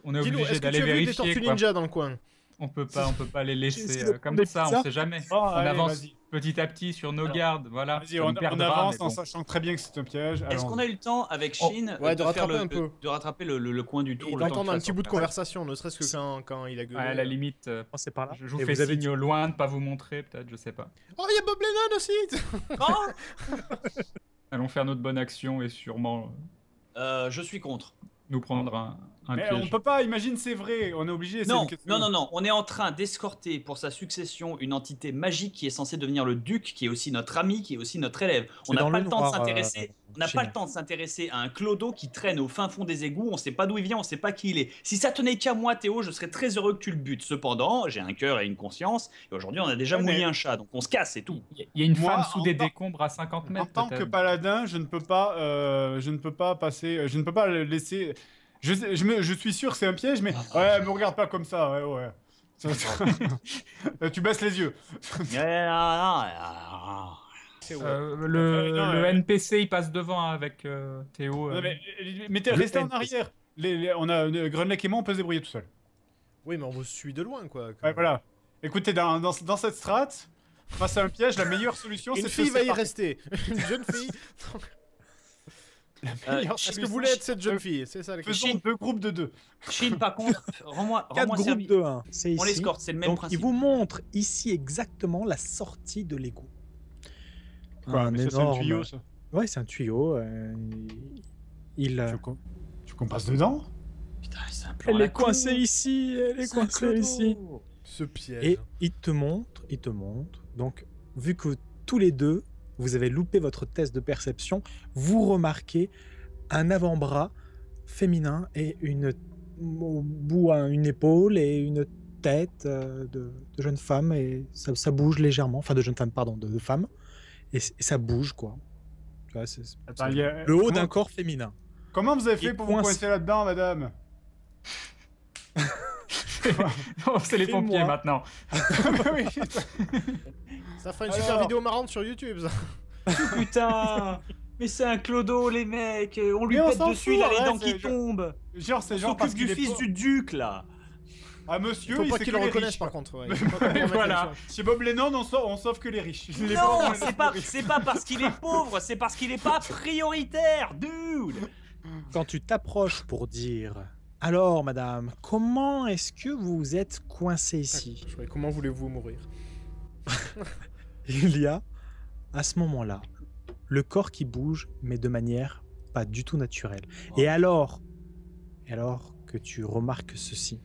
on est Dis-nous, obligé est-ce que tu d'aller as vu des vérifier, tortues quoi. ninja dans le coin? On peut pas les J'ai laisser essayé de comme prendre des ça, on pizzas. sait jamais. Oh, On allez, avance vas-y. petit à petit sur nos gardes, voilà. Vas-y, Ça on nous perdra, avance mais en bon. sachant très bien que c'est un piège. Est-ce qu'on a eu le temps avec Oh, Shin ouais, de faire rattraper un peu. de rattraper le coin du tour, Et le temps d'entendre qu'il un fasse petit son bout de passage. conversation, ne serait-ce que quand il a gueulé. Ouais, à la limite, C'est par là. je vous Et fais vous avez signe au loin de pas vous montrer, peut-être, je sais pas. Oh, il y a Bob Lennon aussi. Oh Allons faire notre bonne action et sûrement Je suis contre. nous prendre un Mais on piège. peut pas, imagine c'est vrai, on est obligé. c'est Non, une question. non, on est en train d'escorter pour sa succession une entité magique qui est censée devenir le duc, qui est aussi notre ami, qui est aussi notre élève. On C'est n'a dans pas le le temps de noir, s'intéresser. On n'a Chine. pas le temps de s'intéresser à un clodo qui traîne au fin fond des égouts. On sait pas d'où il vient, on sait pas qui il est. Si ça tenait qu'à moi, Théo, je serais très heureux que tu le butes. Cependant, j'ai un cœur et une conscience. Et aujourd'hui, on a déjà Ouais, mouillé mais- un chat, donc on se casse, c'est tout. Il y a une Moi, femme sous en des tant- décombres à 50 En mètres. tant que peut-être. paladin, je ne peux pas passer, je ne peux pas le laisser. Je suis sûr que c'est un piège, mais ouais, me regarde pas comme ça, ouais. Tu baisses les yeux. C'est ouais. Le NPC il passe devant avec Théo. Non, mais t'es resté en NPC. arrière. On a Grunleg et moi, on peut se débrouiller tout seul. Oui, mais on vous suit de loin, quoi. Ouais, voilà. Écoutez, dans cette strat, face à un piège, la meilleure solution, c'est Une de fille se va y séparer. rester. Une jeune fille. meilleure Est-ce que solution, vous voulez être cette jeune fille? C'est ça la question. Faisons 2 groupes de 2. Shin, par contre, rends-moi 4 groupes service. de 1. C'est On ici. l'escorte, c'est le même Donc, principe. il vous montre ici exactement la sortie de l'égout. Quoi, mais ça, c'est un tuyau, ça. Ouais, c'est un tuyau. Il. Tu qu'on passe dedans? Putain, c'est un plan à Elle la est con. coincée ici. Elle est C'est un coincée clodo. ici. Ce piège. Et il te montre. Donc, vu que tous les deux, vous avez loupé votre test de perception, vous remarquez un avant-bras féminin et au bout une épaule et une tête de jeune femme et ça bouge légèrement, enfin de jeune femme, pardon, de femme, et ça bouge quoi. Tu vois, c'est Attends, il y a- le haut d'un comment- corps féminin. Comment vous avez fait Et pour vous coincé. coincer là-dedans, madame? C'est les pompiers maintenant. Oui. Ça fera une super vidéo marrante sur YouTube, ça. Putain. Mais c'est un clodo, les mecs. On lui Mais on pète s'en dessus, fout, il a les arrête, dents qui tombent. Genre, c'est On genre parce s'occupe qu'il du est fils pauvre. du duc, là. Ah, monsieur, Faut il pas sait qu'ils que le les reconnaissent riches. par contre. Ouais. Faut pas qu'on remette Voilà. les choses. Chez Bob Lennon, on sauve que les riches. Les Non, pauvres, on c'est laisse pas, mourir. c'est pas parce qu'il est pauvre, c'est parce qu'il est pas prioritaire, dude. Quand tu t'approches pour dire « Alors, madame, comment est-ce que vous êtes coincée ici ?» Je croyais, comment voulez-vous mourir? Il y a, à ce moment-là, le corps qui bouge, mais de manière pas du tout naturelle. Et alors que tu remarques ceci,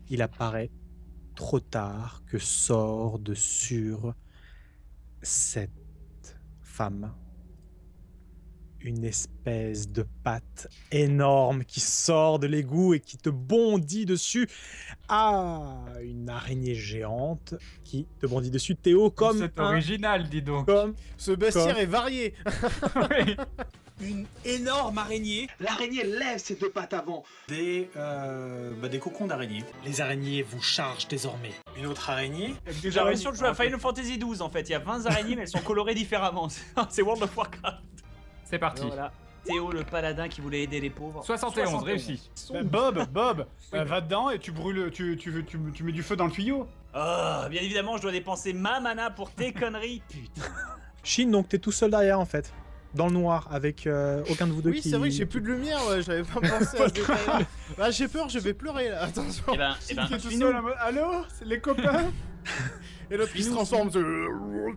il apparaît trop tard que sort de sur cette femme une espèce de patte énorme qui sort de l'égout et qui te bondit dessus. Ah, une araignée géante qui te bondit dessus. Théo, comme C'est original, dis donc. Ce bestiaire est varié. Oui. Une énorme araignée. L'araignée lève ses deux pattes avant. Des cocons d'araignée. Les araignées vous chargent désormais. Une autre araignée. J'ai l'impression de jouer à Final Fantasy XII en fait. Il y a 20 araignées, mais elles sont colorées différemment. C'est World of Warcraft. C'est parti. Voilà. Théo, le paladin qui voulait aider les pauvres. 71, réussi. Bob, va dedans et tu brûles, tu mets du feu dans le tuyau. Oh, bien évidemment, je dois dépenser ma mana pour tes conneries. Putain. Shin, donc t'es tout seul derrière en fait, dans le noir, avec aucun de vous deux Oui, qui... c'est vrai que j'ai plus de lumière, ouais, j'avais pas pensé à ce détail-là. Bah, j'ai peur, je vais pleurer là, attention. Eh ben, Qui est tout suis-nous. seul en mode, allô, c'est les copains. Et l'autre qui se transforme. Non,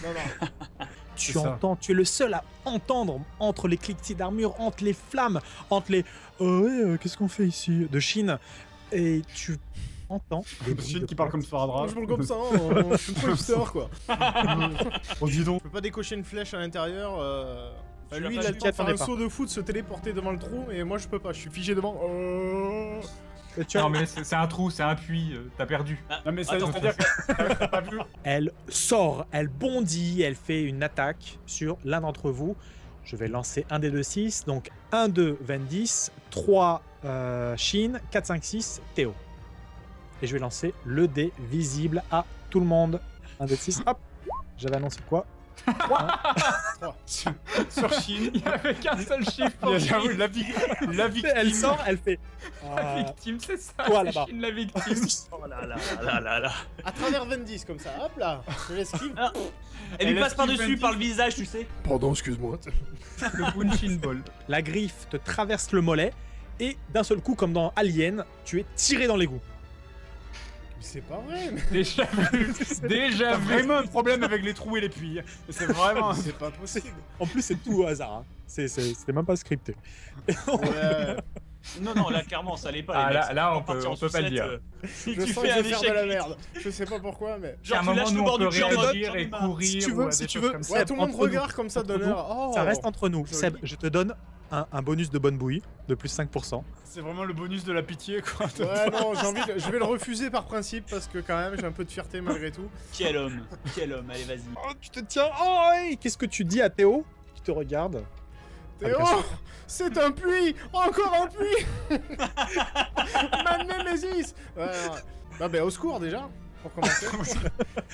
non. Tu C'est ça. entends, tu es le seul à entendre entre les cliquetis d'armure, entre les flammes, entre les qu'est-ce qu'on fait ici de Shin, et tu entends des bruits Chine de qui parle comme Sparadrap. Je parle comme ça, je suis trop hipster quoi. Oh, dis donc. Je peux pas décocher une flèche à l'intérieur. Tu Lui, l'as il a pas le dit, temps de faire un t'attendais pas. saut de foot, se téléporter devant le trou, et moi je peux pas, je suis figé devant. Et tu as- Non mais c'est un trou, c'est un puits, t'as perdu. Non mais ça Attends, veut dire que t'as pas vu. Elle sort, elle bondit, elle fait une attaque sur l'un d'entre vous. Je vais lancer un des 2-6, donc 1, 2, 20, 3, Shin, 4, 5, 6, Théo. Et je vais lancer le dé visible à tout le monde. 1 dé 6, hop. J'avais annoncé quoi? Sur Chine. Il y avait qu'un seul chiffre. J'avoue, la victime. Elle sort, elle fait... La victime, c'est ça. Toi, c'est là-bas. Chine, la victime. Oh là là là là là. À travers 20 comme ça, hop là, je l'esquive. Elle lui Elle passe esquive par-dessus, Wendy. par le visage, tu sais. Pardon, excuse-moi. Le Bunshin Ball. La griffe te traverse le mollet et d'un seul coup, comme dans Alien, tu es tiré dans l'égout. C'est pas vrai, mais Déjà vu. Déjà T'as vu. vraiment un problème avec les trous et les puits. C'est vraiment. c'est pas possible. En plus, c'est tout au hasard. Hein. C'était même pas scripté. Ouais. Non, non, là, clairement, ça allait pas. Ah, les mecs, là, ça on va peut- partir on en peut pas le sucette, dire. Si Je tu sens fais que un je vais faire échec de la critique. merde. Je sais pas pourquoi, mais. À un Genre, tu moment, lâches nous, le on bord peut du cul en mode, réagir j'en et ai marre. courir. Si tu veux, ou si des tu choses veux. comme ça. Ouais, Seb, tout le monde entre nous. regarde comme ça, Entre d'honneur. Oh. Ça reste entre nous. Joli. Seb, je te donne un bonus de bonne bouillie de plus 5%. C'est vraiment le bonus de la pitié, quoi. Ouais, non, je vais le refuser par principe parce que quand même j'ai un peu de fierté malgré tout. Quel homme, quel homme, allez, vas-y. Oh, tu te tiens. Oh, hey, qu'est-ce que tu dis à Théo qui te regarde? Théo, c'est un puits, encore un puits. Ma némésis. Ouais, non, bah au secours déjà, pour commencer.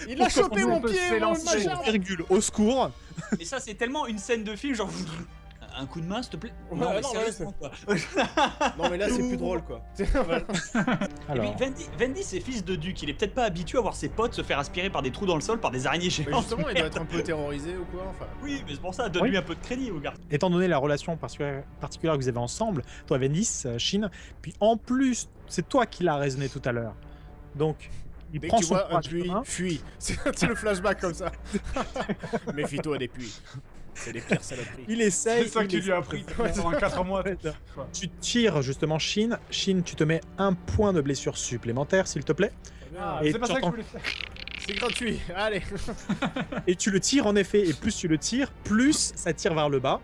Il a chopé mon peut pied, mon s'élancer. machin. Virgule, au secours. Mais ça, c'est tellement une scène de film, genre. Un coup de main, s'il te plaît. Ouais, Non, mais non, sérieusement, quoi. Non mais là c'est plus drôle quoi. Et puis, Alors, Vendy, c'est fils de duc. Il est peut-être pas habitué à voir ses potes se faire aspirer par des trous dans le sol par des araignées Mais géantes. justement il doit être un peu terrorisé ou quoi, enfin. Oui, mais c'est pour ça, donne-lui Oui. un peu de crédit au gars. étant donné la relation particulière que vous avez ensemble, toi, Vendis, Shin, puis en plus, c'est toi qui l'as raisonné tout à l'heure. Donc, il Dès prend que tu son vois un courage puits, commun. fuis. C'est le flashback comme ça. Méfie-toi des puits. C'est les pires saloperies. Il essaye. C'est ça que il tu lui as essaye. appris pendant 4 mois. Tu tires justement Shin. Shin, tu te mets un point de blessure supplémentaire, s'il te plaît. Ah, Et c'est pas ça que je t'entends- voulais faire. C'est gratuit, allez. Et tu le tires en effet. Et plus tu le tires, plus ça tire vers le bas.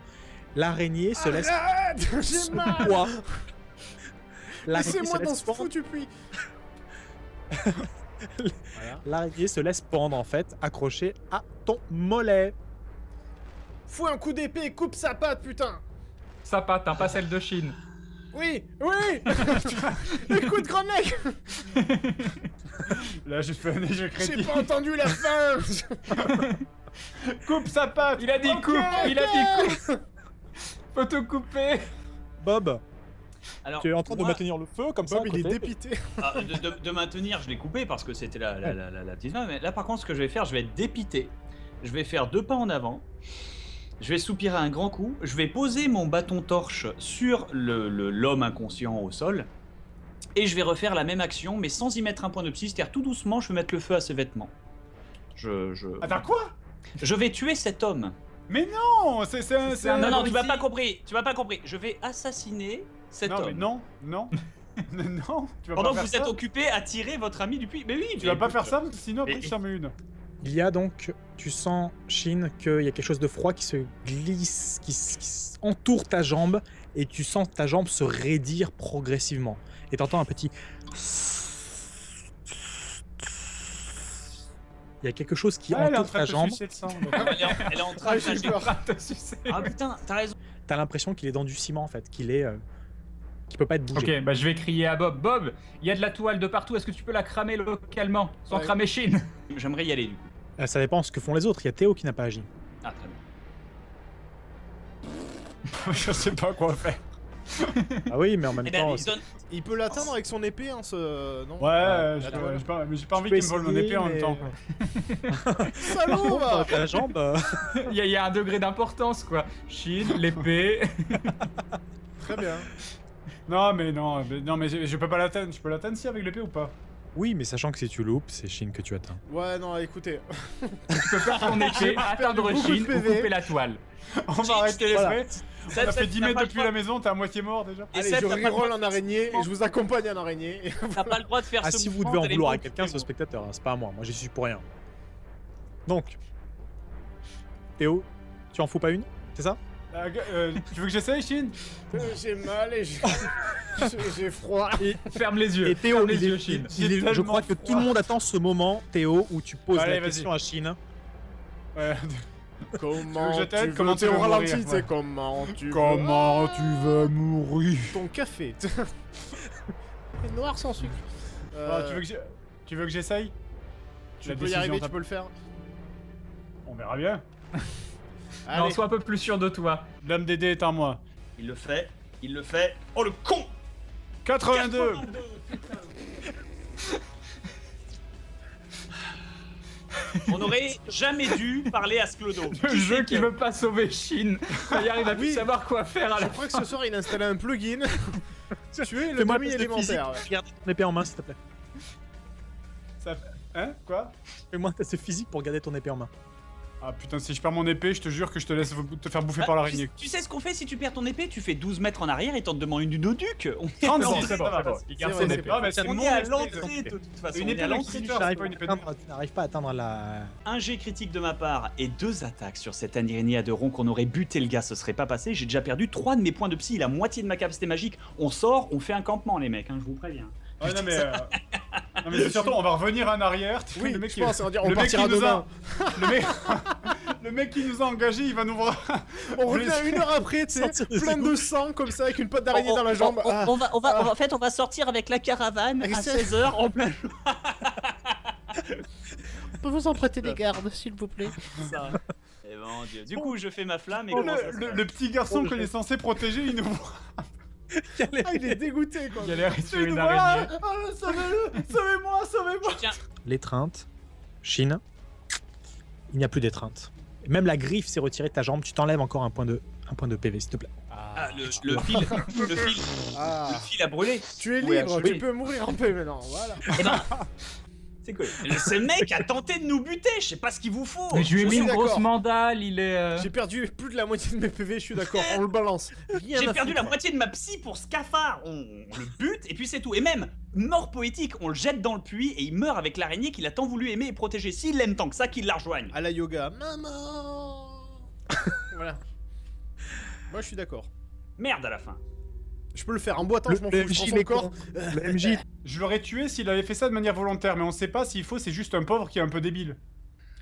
L'araignée se laisse Arrête, j'ai mal. poids. L'araignée se Laissez-moi dans laisse ce pendre. foutu puits. L'araignée se laisse pendre en fait, accrochée à ton mollet. Fous un coup d'épée et coupe sa patte, putain. Sa patte, hein, pas celle de Chine. Oui, oui. Écoute, grand mec. Là, j'ai fait un échec J'ai critique. pas entendu la fin. Coupe sa patte. Il a dit coupe, il a dit coupe. Faut tout couper. Bob, Alors, tu es en train de moi, maintenir le feu comme ça. Bob, à il est côté. dépité. de maintenir, je l'ai coupé parce que c'était la petite main. Mais là, par contre, ce que je vais faire, je vais être dépité. Je vais faire 2 pas en avant. Je vais soupirer un grand coup. Je vais poser mon bâton torche sur l'homme inconscient au sol. Et je vais refaire la même action, mais sans y mettre un point de psy. C'est-à-dire, tout doucement, je vais mettre le feu à ses vêtements. Attends, quoi? Je vais tuer cet homme. Mais non, c'est un Non, tu m'as abruti. pas compris. Tu m'as pas compris. Je vais assassiner cet Non, mais homme. non, non. Non, tu vas Pendant pas que faire vous êtes ça. occupé à tirer votre ami du puits. Mais oui, Tu vas pas faire ça, sinon après Mais- je t'en mets une. Il y a donc, tu sens, Shin, qu'il y a quelque chose de froid qui se glisse, qui entoure ta jambe, et tu sens ta jambe se raidir progressivement. Et t'entends un petit... Il y a quelque chose qui Ah, elle est en entoure train ta de te jambe. sucer le sang. Elle est en train de j'ai nager. peur. Ah putain, t'as raison. T'as l'impression qu'il est dans du ciment, en fait, qu'il est... qu'il peut pas être bougé. Ok, bah je vais crier à Bob. Bob, il y a de la toile de partout, est-ce que tu peux la cramer localement, sans Ouais. cramer Shin? J'aimerais y aller du coup. Ça dépend de ce que font les autres. Il y a Théo qui n'a pas agi. Ah très bien. Je sais pas quoi faire. Ah oui, mais en même Eh ben, temps... il donne- Il peut l'atteindre avec son épée, hein, non Ouais, attends, j'ai pas envie peux qu'il me vole mon essayer, épée en même mais- temps. Salaud, va. Ta jambe... Il y a un degré d'importance quoi. Shin, l'épée. Très bien. Non, mais je peux pas l'atteindre. Je peux l'atteindre si avec l'épée ou pas? Oui, mais sachant que si tu loupes, c'est Shin que tu atteins. Ouais, non, écoutez. Tu peux faire ton épée, atteindre beaucoup de Shin ou PV. couper la toile. On va arrêter les Voilà. frais. On a fait 10 mètres depuis la la maison, t'es à moitié mort déjà. Et Allez, Seb, je t'as pas le reroll droit en de- araignée et je vous accompagne en araignée. T'as pas le droit de faire Ah, ce si vous mouvement, devez en t'as les vouloir à bons quelqu'un, coups. c'est au spectateur, hein, c'est pas à moi. Moi, j'y suis pour rien. Donc, Théo, tu en fous pas une? C'est ça? Tu veux que j'essaye, Shin? J'ai mal et j'ai froid. Ferme les yeux. Et Théo, ferme les il est- yeux, Shin. je tellement crois que tout froid. le monde attend ce moment, Théo, où tu poses Allez, la vas-y. question à Shin. Ouais. Comment je t'aide tu Comment veux, tu t'es veux au ralenti, mourir, tu sais, ouais. comment tu Comment veux... tu vas mourir? Ton café. Noir sans sucre. Ah, tu veux que j'essaye? Tu la peux y décision arriver, t'a- tu peux le faire. On verra bien. Non, Allez. sois un peu plus sûr de toi. L'âme des dés est en moi. Il le fait, il le fait. Oh le con 82. On aurait jamais dû parler à Sklodo. Le Qui jeu c'est qui veut pas sauver Shin? Il arrive à plus Oui. savoir quoi faire à Je la crois que ce soir il a installé un plugin. Tuer le Fais-moi un demi test de physique. élémentaire. Garde ton épée en main, s'il te plaît. Ça fait... Hein? Quoi? Fais-moi un test physique pour garder ton épée en main. Ah putain, si je perds mon épée, je te jure que je te laisse te faire bouffer Ah, par l'araignée. tu sais ce qu'on fait si tu perds ton épée? Tu fais 12 mètres en arrière et t'en demandes une du duc. On est Oh à non, l'entrée, c'est bon, ça c'est va. bon. Il garde C'est son vrai, épée. Non, mais c'est On mon est à épée. l'entrée de toute façon. Une On est épée à de l'entrée du Creeper, jardin. c'est pas une épée de... Tu n'arrives pas à atteindre la... Un jet critique de ma part et 2 attaques sur cette araignée à 2 ronds qu'on aurait buté le gars, ce serait pas passé. J'ai déjà perdu 3 de mes points de psy, la moitié de ma capacité magique. On sort, on fait un campement les mecs, hein, je vous préviens. Ouais, non, mais... non, mais c'est surtout, on va revenir en arrière. Oui, le mec je qui... pense, on va dire on le mec partira qui nous a- demain. Le mec... le mec qui nous a engagés, il va nous voir... On revient 1 heure après, tu sais, Sortir des plein de sang comme ça avec une patte d'araignée dans la jambe. Ah. En fait, on va sortir avec la caravane à 16h en plein jour. On peut vous en prêter des gardes, s'il vous plaît. Ça. Et bon Dieu. Du coup, je fais ma flamme et Oh, comment ça se passe le petit garçon qu'on est censé protéger, il nous voit. Ah, il est dégoûté quoi. Il a l'air de tuer Il nous une voit. araignée. Ah, sauvez-le. Sauvez-moi, sauvez-moi. Tiens, L'étreinte. Shin. Il n'y a plus d'étreinte. Même la griffe s'est retirée de ta jambe. Tu t'enlèves encore un point de PV, s'il te plaît. ah, le fil a brûlé. Tu es Ouais, libre, oui. tu peux mourir en paix maintenant, voilà. Eh ben, c'est cool. Ce mec a tenté de nous buter, je sais pas ce qu'il vous faut. Mais je lui ai Je mis suis une grosse d'accord. mandale, il est... J'ai perdu plus de la moitié de mes PV, je suis d'accord, on le balance. Rien J'ai à perdu foutre. la moitié de ma psy pour Scafard. On le bute et puis c'est tout. Et même, mort poétique, on le jette dans le puits et il meurt avec l'araignée qu'il a tant voulu aimer et protéger. S'il l'aime tant que ça, qu'il la rejoigne. À la yoga, maman. Voilà. Moi je suis d'accord. Merde à la fin. Je peux le faire en boitant, je m'en fous, je prends MJ, son les corps. cons. Le MJ. Je l'aurais tué s'il avait fait ça de manière volontaire, mais on sait pas s'il faut, c'est juste un pauvre qui est un peu débile.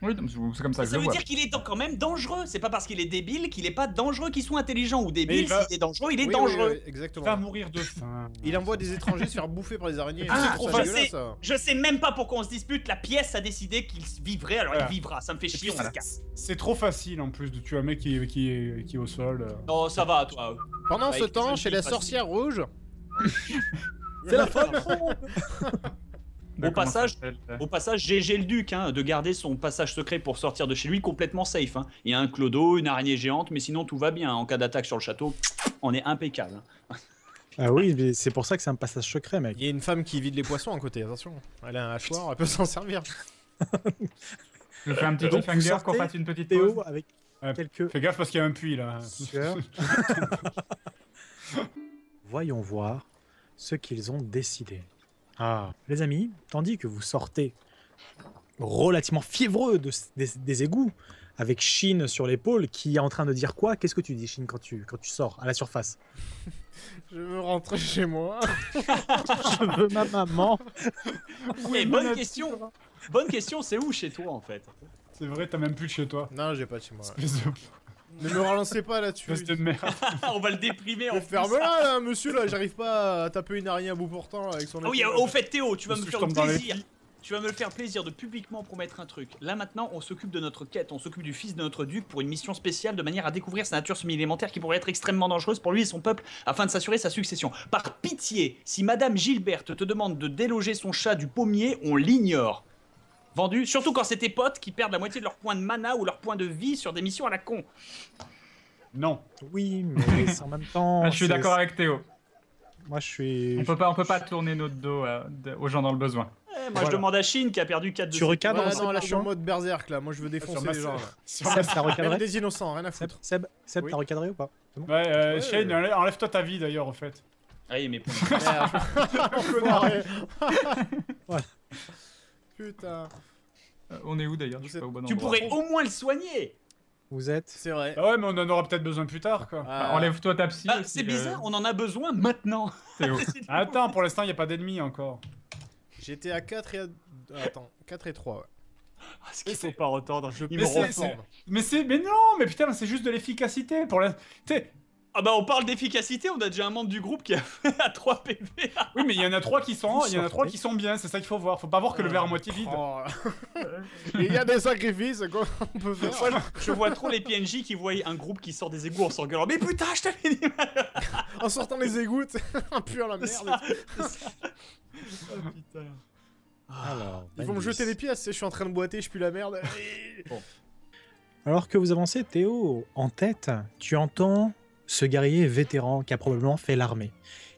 Oui, c'est comme ça que je Ça le veut vois. dire qu'il est quand même dangereux. C'est pas parce qu'il est débile qu'il est pas dangereux, qu'il soit intelligent ou débile. va- S'il est dangereux, il est Oui, dangereux. oui, exactement. Va mourir de faim. Il envoie des étrangers se faire bouffer par les araignées. Ah, C'est trop je dégueulasse, sais. ça. Je sais même pas pourquoi on se dispute. La pièce a décidé qu'il vivrait, alors Voilà. il vivra. Ça me fait chier, on se casse. C'est trop facile en plus de tuer un mec qui est au sol. Non, ça va, toi. Pendant Bah, ce écoute, temps, je chez dis la pas sorcière rouge. C'est la fin. De comment ça passage, s'appelle, Au passage, GG le Duc, hein, de garder son passage secret pour sortir de chez lui complètement safe. Hein. Il y a un clodo, une araignée géante, mais sinon tout va bien. En cas d'attaque sur le château, on est impeccable. Hein. Ah oui, mais c'est pour ça que c'est un passage secret, mec. Il y a une femme qui vide les poissons à côté, attention. Elle a un hachoir, elle peut s'en servir. Je fais un petit Donc, cliffhanger vous qu'on sortez, fasse une petite pause. Théo, avec Ouais. quelques Fais gaffe parce qu'il y a un puits là. sueurs. Voyons voir ce qu'ils ont décidé. Ah, les amis, tandis que vous sortez relativement fiévreux des égouts, avec Shin sur l'épaule, qui est en train de dire quoi? Qu'est-ce que tu dis, Shin, quand tu sors à la surface? Je veux rentrer chez moi. Je veux ma maman. Et bonne question. Bonne question, c'est où chez toi en fait? C'est vrai, t'as même plus de chez toi. Non, j'ai pas de chez moi. Espèce de Ne me relancez pas là-dessus. espèce de merde. On va le déprimer en plus. Ferme-la, là, monsieur, là, j'arrive pas à taper une araignée à bout portant avec son Ah oui, épée. au fait Théo, tu vas me Parce que faire je le tombe dans les plaisir. plis. Tu vas me faire plaisir de publiquement promettre un truc. Là maintenant, on s'occupe de notre quête, on s'occupe du fils de notre duc pour une mission spéciale de manière à découvrir sa nature semi-élémentaire qui pourrait être extrêmement dangereuse pour lui et son peuple afin de s'assurer sa succession. Par pitié, si Madame Gilberte te demande de déloger son chat du pommier, on l'ignore. Vendu, surtout quand c'est tes potes qui perdent la moitié de leur point de mana ou leur point de vie sur des missions à la con. Non. Oui, mais c'est en même temps. Ah, je suis c'est- d'accord avec Théo. Moi, je suis. On peut pas tourner notre dos aux gens dans le besoin. Moi Voilà. je demande à Chine qui a perdu 4 de Tu ses recadres Ouais, dans non, là, cette je suis en question. mode berserk, là. Moi, je veux défoncer Sur ma- les gens, là. sur Seb, t'as Même recadré? des innocents, rien à foutre. Seb, Oui. t'as recadré ou pas? C'est bon. Ouais, Ouais. Shane, enlève-toi ta vie d'ailleurs, au fait. Allez, mes points. Enfoiré. Voilà. Putain, On est où d'ailleurs? Je Vous suis pas au bon Tu endroit. pourrais au moins le soigner. Vous êtes. c'est vrai. Ah ouais, mais on en aura peut-être besoin plus tard, quoi. Ah, enlève-toi ta psy. Ah, aussi, c'est bizarre, on en a besoin maintenant. Théo. Attends, pour l'instant, il n'y a pas d'ennemis encore. J'étais à 4 et à... Attends, 4 et 3, ouais. Ce qu'il faut pas retendre. Il Mais me c'est- reforme. Mais non, mais putain, c'est juste de l'efficacité. Pour la... T'sais, Ah bah on parle d'efficacité, on a déjà un membre du groupe qui a fait à 3 PV. oui, mais il y en a trois qui sont, Vous il y en a sortez. trois qui sont bien. C'est ça qu'il faut voir. Faut pas voir que le verre à moitié vide. Oh. Il y a des sacrifices, quoi. On peut faire. Moi, je vois trop les PNJ qui voient un groupe qui sort des égouts en s'engueulant. Mais putain, je t'avais dit. En sortant les égouts, un puant la merde. Oh putain. Alors. Ils vont me jeter les pièces, je suis en train de boiter, je pue la merde. Alors que vous avancez, Théo, en tête, tu entends ce guerrier vétéran qui a probablement fait l'armée.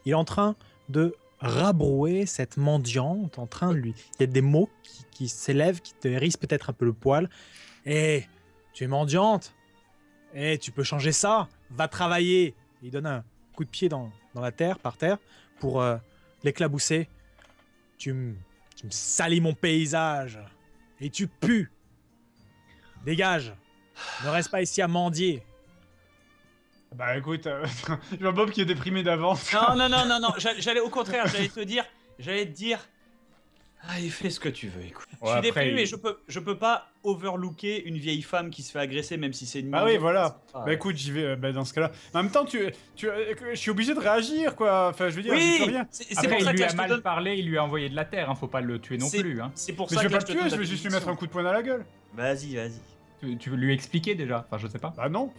Il est en train de rabrouer cette mendiante, en train de lui. Il y a des mots qui s'élèvent, qui te hérissent peut-être un peu le poil. Eh, tu es mendiante? Eh, tu peux changer ça? Va travailler! Il donne un coup de pied dans la terre, par terre, pour l'éclabousser. Tu me salis mon paysage. Et tu pues. Dégage. Ne reste pas ici à mendier. Bah écoute, je vois Bob qui est déprimé d'avance. Non, j'allais au contraire, j'allais te dire. Allez, fais ce que tu veux, écoute. Ouais, je suis après, déprimé, mais il- je peux pas overlooker une vieille femme qui se fait agresser même si c'est une Bah oui, voilà. C'est pas- Bah écoute, j'y vais dans ce cas-là. En même temps, je suis obligé de réagir, quoi. Enfin, je veux dire, j'y peux Oui, rien. c'est Après, pour il ça que lui là, a je te mal donne. parlé, il lui a envoyé de la terre, hein, faut pas le tuer non C'est- plus. Hein. C'est pour Mais ça je que vais là, pas je le te tuer, donne je vais la juste lui mettre un coup de poing dans la gueule. Vas-y. Tu veux lui expliquer déjà? Enfin, je sais pas. Bah non,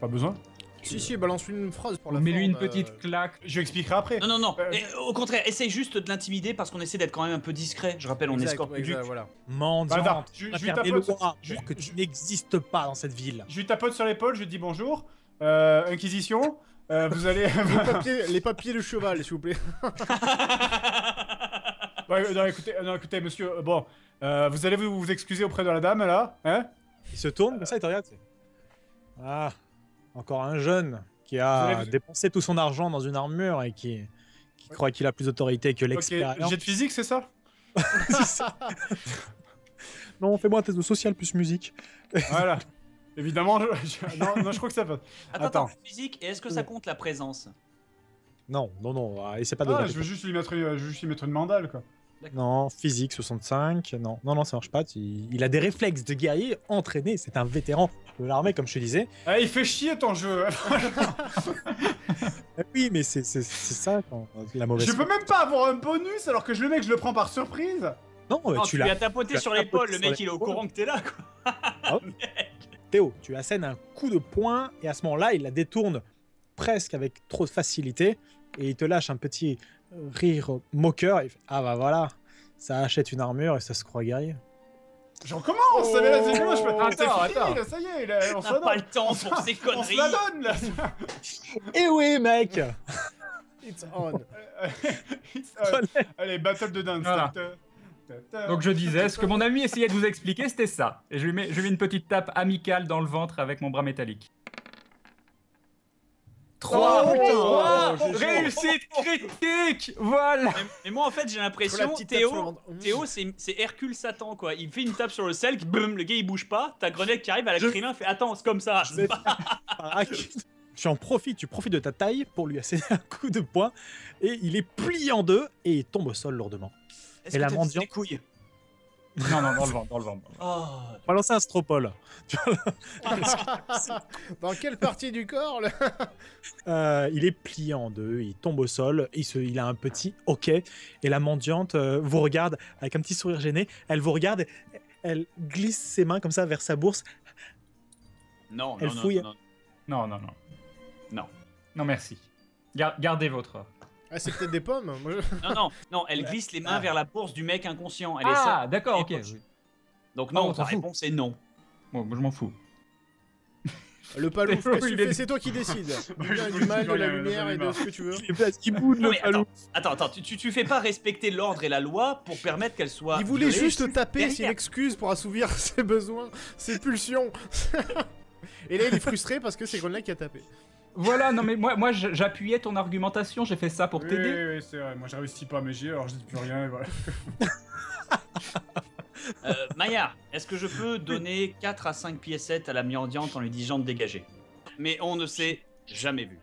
pas besoin. Si, balance une phrase pour la Mets-lui une forme, petite claque. Je lui expliquerai après. Non. Euh, Et, au contraire, essaye juste de l'intimider parce qu'on essaie d'être quand même un peu discret. Je rappelle, on exact, escorte le exact, duc. voilà. Mendiante. Bah, attends, je je vais lui faire des tapote- lois je- pour que je- tu n'existes pas dans cette ville. Je lui tapote sur l'épaule, je lui dis bonjour. Inquisition, vous allez. Les papiers de cheval, s'il vous plaît. Ouais, non, écoutez, monsieur, bon, vous allez vous excuser auprès de la dame là, hein? Il se tourne comme ça, il te regarde. Ah, encore un jeune qui Vous a allez- dépensé tout son argent dans une armure et qui croit qu'il a plus d'autorité que Ok, l'expérience. jet de physique, c'est ça? Non, fais-moi un test de social plus musique. Voilà. Évidemment, non, je crois que ça passe. Attends, physique, et est-ce que ça compte la présence? Non, essaie pas de. Ah, je veux juste lui mettre une mandale, quoi. Non, physique 65. Non, ça marche pas. Il a des réflexes de guerrier entraîné. C'est un vétéran de l'armée, comme je te disais. Ah, il fait chier ton jeu. Oui, mais c'est ça quand la mauvaise. Je peux même pas avoir un bonus alors que le mec je le prends par surprise. Non, tu lui as tapoté sur l'épaule, le mec il est au courant que t'es là quoi. Ah ouais. Théo, tu assènes un coup de poing et à ce moment-là, il la détourne presque avec trop de facilité et il te lâche un petit rire moqueur. Et il fait, ah bah voilà, ça achète une armure et ça se croit guerrier. J'en commence, ça va, c'est bon, je peux... Attends. Là, ça y est, On n'a pas le temps pour ces conneries. On se la donne là. Eh oui, mec. It's on. Allez, battle de dance. Voilà. Donc je disais, ce que mon ami essayait de vous expliquer, c'était ça. Et je lui mets une petite tape amicale dans le ventre avec mon bras métallique. 3 réussite critique. Voilà. Mais moi en fait j'ai l'impression Théo c'est Hercule Satan quoi. Il fait une tape sur le sel, boum, le gars il bouge pas, t'as Grenelle qui arrive à la crélin fait attends c'est comme ça. Tu profites de ta taille pour lui asséner un coup de poing et il est plié en deux et il tombe au sol lourdement. Est-ce Et que la t'as mendiante- des couilles? Non, dans le ventre. Oh. On va lancer un stropole. Dans quelle partie du corps là? Il est plié en deux, il tombe au sol, il a un petit hoquet et la mendiante vous regarde avec un petit sourire gêné. Elle vous regarde, elle glisse ses mains comme ça vers sa bourse. Non, Elle fouille. Non. Non, merci. Gardez votre. Ah, c'est peut-être des pommes. Moi, Non, elle glisse les mains vers la bourse du mec inconscient. Elle est Ah, seule. d'accord, ok. Donc non, on ta s'en fout. réponse est non. Bon, moi je m'en fous. Le palouf, qu'est-ce que tu Il est- fais? C'est toi qui décides. Du bien, du mal, de la lumière et de ce que tu veux. Il boude Non, le mais palou. attends, tu fais pas respecter l'ordre et la loi pour permettre qu'elle soit. Il voulait violée. juste taper, c'est une derrière. excuse pour assouvir ses besoins, ses pulsions. Et là, il est frustré parce que c'est Grenelle qui a tapé. Voilà, non mais moi j'appuyais ton argumentation, j'ai fait ça pour t'aider. Oui, c'est vrai, moi j'ai réussi pas à mes jets, alors je dis plus rien et voilà. Maya, est-ce que je peux donner 4 à 5 piécettes à la mendiante en lui disant de dégager? Mais on ne s'est jamais vu.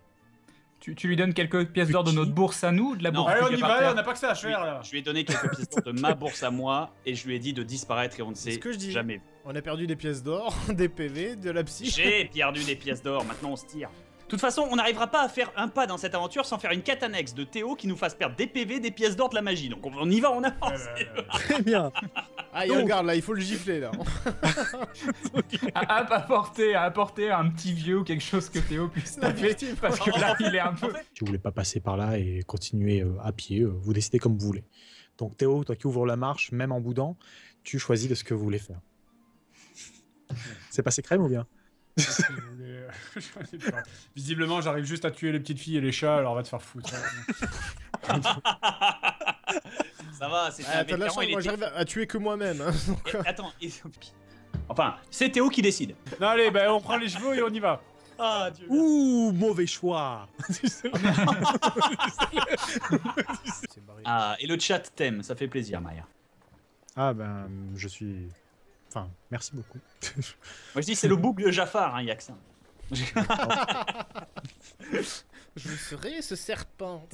Tu lui donnes quelques pièces d'or de notre bourse à nous, de la Non. bourse Allez, on qui est y par va, terre. on n'a pas que ça à Je lui, faire là. je lui ai donné quelques pièces d'or de ma bourse à moi et je lui ai dit de disparaître et on ne C'est s'est ce que je dis. jamais vu. On a perdu des pièces d'or, des PV, de la psy. J'ai perdu des pièces d'or, maintenant on se tire. De toute façon, on n'arrivera pas à faire un pas dans cette aventure sans faire une quête annexe de Théo qui nous fasse perdre des PV, des pièces d'or, de la magie. Donc on y va, on avance. Très bien. Ah, il regarde là, il faut le gifler là. À apporter un petit vieux ou quelque chose que Théo puisse La taper, victime. parce que là il est un peu... Si vous voulez pas passer par là et continuer à pied, vous décidez comme vous voulez. Donc Théo, toi qui ouvres la marche, même en boudant, tu choisis de ce que vous voulez faire. C'est passé crème ou bien? Visiblement, j'arrive juste à tuer les petites filles et les chats, alors va te faire foutre. Ça va, c'est Ah, un t'as de la vétéran, chance, il moi était- j'arrive à tuer que moi-même. Hein. Donc, Attends, enfin, c'est Théo qui décide. Non, allez, bah, on prend les chevaux et on y va. Ah, Dieu. Ouh, mauvais choix. c'est barré. Ah, et le chat t'aime, ça fait plaisir, Maya. Ah ben, je suis... Enfin, merci beaucoup. Moi je dis c'est le bouc de Jafar, hein, y'a que ça. Je serai ce serpent.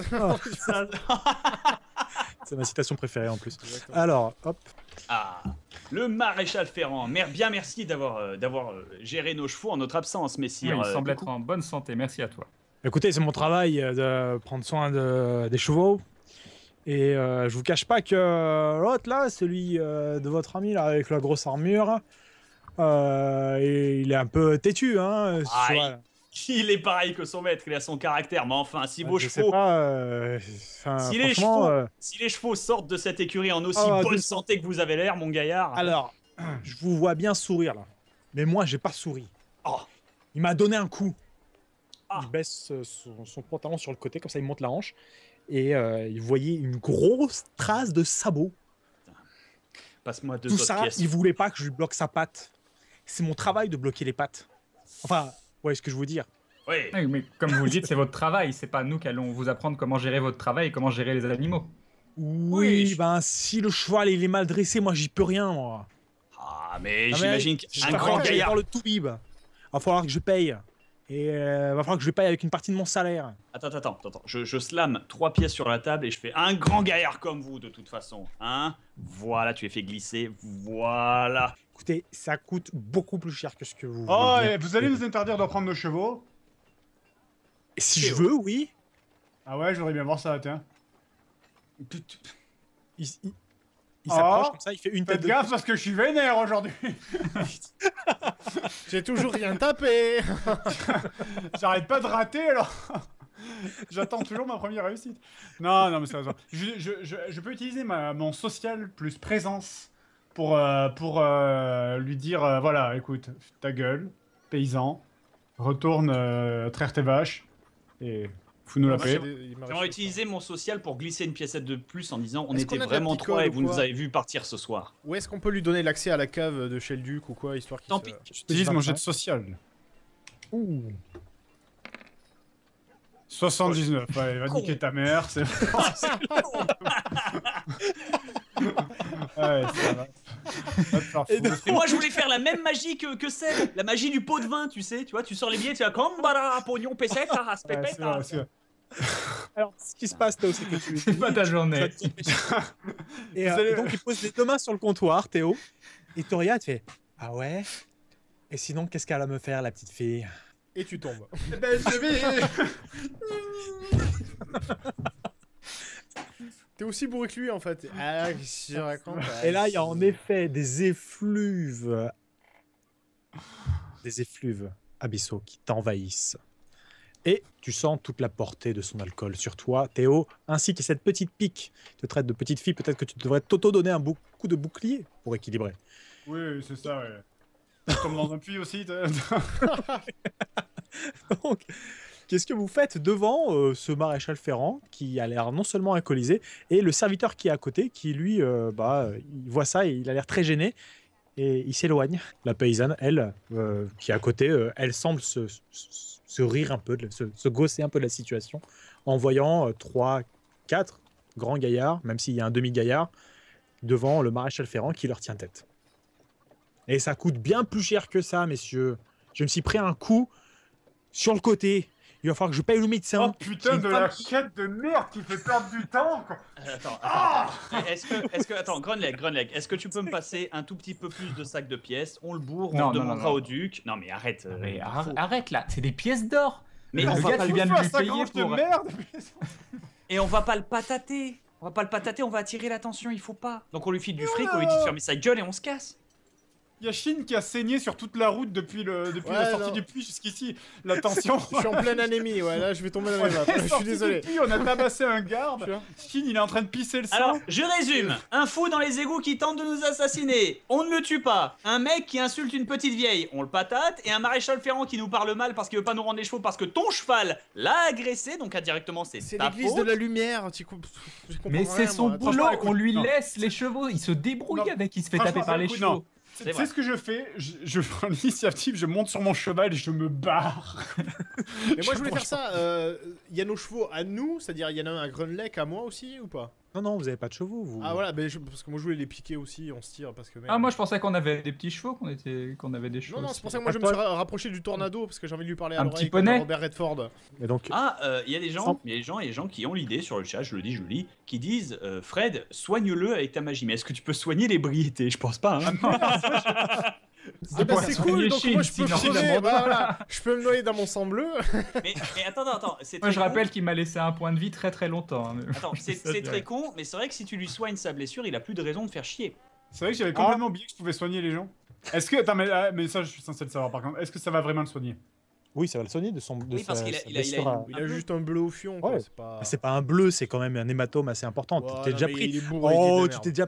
C'est ma citation préférée en plus. Exactement. Alors, hop. Ah, le maréchal Ferrand. Bien merci d'avoir géré nos chevaux en notre absence, messire. il semble Du être coup, en bonne santé, merci à toi. Écoutez, c'est mon travail de prendre soin des chevaux. Et je vous cache pas que l'autre là, celui de votre ami là avec la grosse armure, et il est un peu têtu, hein. Ah, Voilà. il est pareil que son maître, il a son caractère. Mais enfin, si vos Je sais chevaux, pas. Enfin, si les franchement, chevaux, si les chevaux sortent de cette écurie en aussi Ah, bonne de- santé que vous avez l'air, mon gaillard. alors, je vous vois bien sourire là, mais moi j'ai pas souri. Oh. Il m'a donné un coup. Ah. Il baisse son pantalon sur le côté, comme ça il monte la hanche. Et il voyait une grosse trace de sabot. Passe-moi 2 Tout autres ça, pièces. il voulait pas que je lui bloque sa patte. C'est mon travail de bloquer les pattes. Enfin, vous voyez ce que je veux dire. Oui. Oui, mais comme vous le dites, c'est votre travail, c'est pas nous qui allons vous apprendre comment gérer votre travail et comment gérer les animaux. Oui, je- ben si le cheval il est mal dressé, moi j'y peux rien, moi. Ah, mais Ah, mais j'imagine je qu'un vais grand aller gaillard. voir le toubib. Il va falloir que je paye. Et va falloir que je lui paye avec une partie de mon salaire. Attends. Je slame 3 pièces sur la table et je fais un grand gaillard comme vous de toute façon. Hein? Voilà, tu es fait glisser. Voilà. Écoutez, ça coûte beaucoup plus cher que ce que vous Oh, voulez bien. et vous allez nous interdire de prendre nos chevaux? Et si je veux, oui. Ah ouais, je voudrais bien voir ça, tiens. Il s'approche Oh, comme ça, il fait une tête Faites de gaffe parce que je suis vénère aujourd'hui. J'ai toujours rien tapé. J'arrête pas de rater alors. J'attends toujours ma première réussite. Non, mais sérieusement. Je peux utiliser mon social plus présence pour lui dire voilà, écoute, ta gueule, paysan, retourne traire tes vaches et fous-nous la paix. J'aurais utilisé mon social pour glisser une piécette de plus en disant on Est-ce était qu'on a de la vraiment picole 3 et ou vous nous quoi avez vu partir ce soir. Où est-ce qu'on peut lui donner l'accès à la cave de chez le duc ou quoi, histoire qu'il Tant se... pis. J'utilise mon jet de social. Ouh. 79, ouais, va niquer ta mère, c'est bon. Ouais, ça va. Va te faire foutre. Mais moi je voulais faire la même magie que Seb, la magie du pot de vin, tu sais, tu vois, tu sors les billets, tu vas comme bara, pognon, pesette, Ouais, c'est vrai, c'est vrai. Alors, ce qui se passe, Théo, c'est que tu... C'est pas ta journée. Et Vous allez- donc, il pose les deux mains sur le comptoir, Théo. Et Toria te fait ah ouais. Et sinon, qu'est-ce qu'elle va me faire, la petite fille? Et tu tombes. Eh ben, je vais... T'es aussi bourré que lui en fait. Ah, qu'est-ce que je raconte? Et là, il y a en effet des effluves abyssaux qui t'envahissent. Et tu sens toute la portée de son alcool sur toi, Théo, ainsi que cette petite pique. Te traite de petite fille, peut-être que tu devrais t'auto-donner un coup de bouclier pour équilibrer. Oui, c'est ça, ouais. Comme dans un puits aussi. Donc, qu'est-ce que vous faites devant ce maréchal ferrant qui a l'air non seulement alcoolisé, et le serviteur qui est à côté, qui lui, il voit ça et il a l'air très gêné, et il s'éloigne. La paysanne, elle, qui est à côté, elle semble se rire un peu, se gausser un peu de la situation, en voyant 3, 4 grands gaillards, même s'il y a un demi-gaillard, devant le maréchal ferrant qui leur tient tête. Et ça coûte bien plus cher que ça, messieurs. Je me suis pris un coup sur le côté. Il va falloir que je paye le médecin. Oh putain de la quête de merde qui fait perdre du temps, quoi. Attends. Attends, Grunleg, est-ce que tu peux me passer un tout petit peu plus de sacs de pièces? On le bourre, on Non, le non, demandera non. au duc. Non mais arrête. Mais arrête là, c'est des pièces d'or. Mais le on va gars, pas tu viens de Faire lui ça payer grange de pour... merde. Et on va pas le patater. On va attirer l'attention, il faut pas. Donc on lui file du fric, on lui dit de fermer sa gueule et on se casse. Il y a Shin qui a saigné sur toute la route depuis la sortie non. du puits jusqu'ici. La tension. Je suis en pleine anémie, ouais, là je vais tomber dans les vapes. Je suis désolé. On a tabassé un garde. Shin, il est en train de pisser le sang. Alors, je résume. Un fou dans les égouts qui tente de nous assassiner. On ne le tue pas. Un mec qui insulte une petite vieille. On le patate. Et un maréchal ferrant qui nous parle mal parce qu'il veut pas nous rendre les chevaux parce que ton cheval l'a agressé. Donc indirectement, c'est C'est ta l'église faute. de la lumière. Je comprends Mais rien, c'est son moi. boulot, Franchement, écoute, on lui non. laisse les chevaux, il se débrouille Non. avec, il se fait Franchement, taper par les écoute, chevaux. non. C'est Tu vrai. sais ce que je fais? Je prends l'initiative, je monte sur mon cheval et je me barre. Mais moi je voulais faire ça. Il y a nos chevaux à nous, c'est-à-dire il y en a un à Grunlec à moi aussi ou pas? Non, vous avez pas de chevaux, vous. Ah voilà, parce que moi je voulais les piquer aussi, on se tire parce que. merde. Ah moi je pensais qu'on avait des petits chevaux, qu'on avait des chevaux. Non, aussi. c'est pour ça que moi je me suis rapproché du tornado parce que j'ai envie de lui parler à Un l'oreille petit comme poney. Robert Redford. Et donc, Ah, il y a des gens qui ont l'idée sur le chat, je le dis, qui disent Fred, soigne-le avec ta magie. Mais est-ce que tu peux soigner l'ébriété? Je pense pas. Hein. Ah bah pour c'est soigner cool, donc Shin, moi je peux sinon. crever, voilà, je peux me noyer dans mon sang bleu. mais attends, c'est Moi très je con. rappelle qu'il m'a laissé un point de vie très très longtemps. Hein, mais- Attends, Ça, c'est très con, mais c'est vrai que si tu lui soignes sa blessure, il a plus de raison de faire chier. C'est vrai que j'avais complètement oublié que je pouvais soigner les gens. Est-ce que. Attends, mais ça, je suis censé le savoir par contre. Est-ce que ça va vraiment le soigner? oui, ça va le soigner de son. Oui, parce qu'il a une- Il a juste un bleu au fion, quoi, Ouais. c'est pas. C'est pas un bleu, c'est quand même un hématome assez important. Ouais, tu t'es non, déjà mais pris. il est bourré, il Oh, est de tu merde. t'es déjà.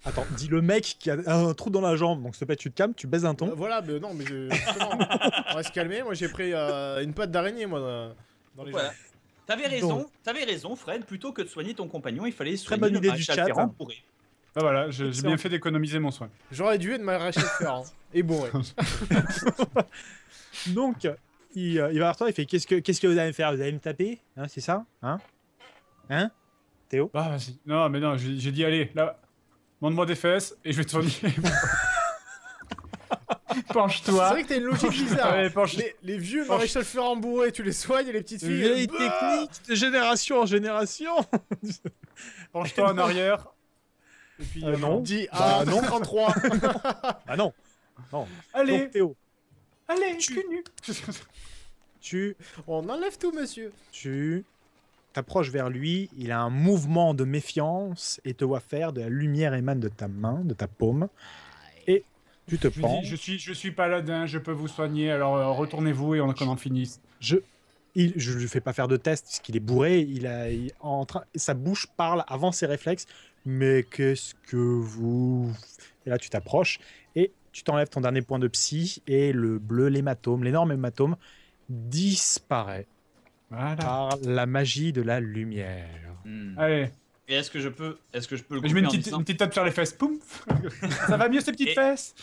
Attends, dis le mec qui a un trou dans la jambe, donc s'il te plaît, tu te calmes, tu baises un ton. Voilà, mais non, mais justement, on va se calmer. Moi j'ai pris une patte d'araignée, moi, dans les Voilà. jambes. T'avais raison, Fred. Plutôt que de soigner ton compagnon, il fallait Très soigner bonne le idée du maréchal chat. ferrant bourré. Ah voilà, j'ai Excellent. bien fait d'économiser mon soin. J'aurais dû être m'arracher le fer. Hein. Et bourré. Donc, il va vers toi, il fait qu'est-ce que vous allez me faire? Vous allez me taper? Hein, c'est ça? Hein Théo? Bah vas-y. Non, mais non, j'ai dit allez, là, montre-moi des fesses et je vais te soigner. Penche-toi. C'est vrai que t'as une logique bizarre. Ouais, penche- Les vieux maréchal Ferrand bourrés, tu les soignes et les petites filles. Vieille bah technique de génération en génération. Penche-toi en arrière. Et puis, non. Dis Bah, à non. 33. Ah non. Non. Allez, Donc Théo, allez, tu- cul nu. On enlève tout, monsieur. tu t'approches vers lui, il a un mouvement de méfiance et te voit faire de la lumière émane de ta main, de ta paume, et tu te Je lui penches. dis, je suis paladin, je peux vous soigner, alors retournez-vous et qu'on en finisse. Je lui fais pas faire de test puisqu'il est bourré, sa bouche parle avant ses réflexes. Mais qu'est-ce que vous... Et là tu t'approches et tu t'enlèves ton dernier point de psy et le bleu, l'hématome, l'énorme hématome disparaît Voilà. par la magie de la lumière. Allez, Et est-ce que je peux le je couper mets une en petite, disant- une petite tape sur les fesses, poum. Ça va mieux ces petites Et- fesses?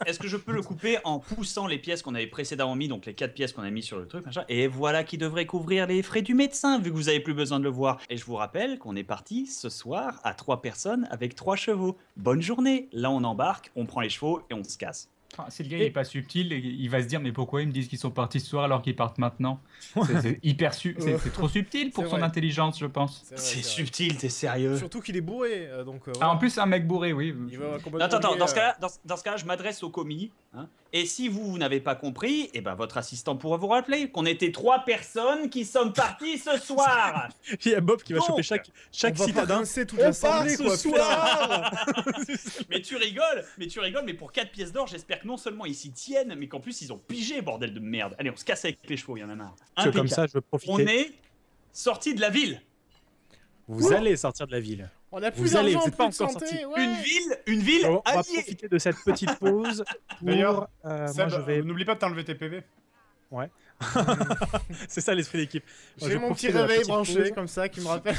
Est-ce que je peux le couper en poussant les pièces qu'on avait précédemment mis, donc les 4 pièces qu'on a mis sur le truc, machin, et voilà qui devrait couvrir les frais du médecin, vu que vous avez plus besoin de le voir. Et je vous rappelle qu'on est parti ce soir à 3 personnes avec 3 chevaux. Bonne journée. Là, on embarque, on prend les chevaux et on se casse. Enfin, si le gars il est pas subtil, il va se dire mais pourquoi ils me disent qu'ils sont partis ce soir alors qu'ils partent maintenant? C'est hyper c'est trop subtil pour C'est son vrai. intelligence, je pense. C'est vrai, C'est vrai. subtil, t'es sérieux? Surtout qu'il est bourré, donc. Ah, voilà. en plus, un mec bourré, oui. Il va complètement Attends, oublier, dans ce cas-là, je m'adresse au commis. Hein, et si vous n'avez pas compris, eh ben votre assistant pourra vous rappeler qu'on était 3 personnes qui sommes partis ce soir. Il y a Bob qui va Donc, choper chaque on va pas citadin. rincer toute On part l'assemblée, ce quoi. soir. mais tu rigoles, mais pour 4 pièces d'or, j'espère que non seulement ils s'y tiennent, mais qu'en plus ils ont pigé, bordel de merde. Allez, on se casse avec les chevaux, il y en a marre. Parce que comme Impeccable. ça, je veux On profiter. est sortis de la ville. Vous allez sortir de la ville. On a plus Vous allez, d'argent, vous êtes pas plus de encore santé. sortis. Ouais. Une ville On va alliée. profiter de cette petite pause pour. D'ailleurs, moi, Seb, je vais. n'oublie pas de t'enlever tes PV. C'est ça l'esprit d'équipe. Moi, je J'ai vais mon profiter petit de la réveil petite branché pause. comme ça qui me rappelle.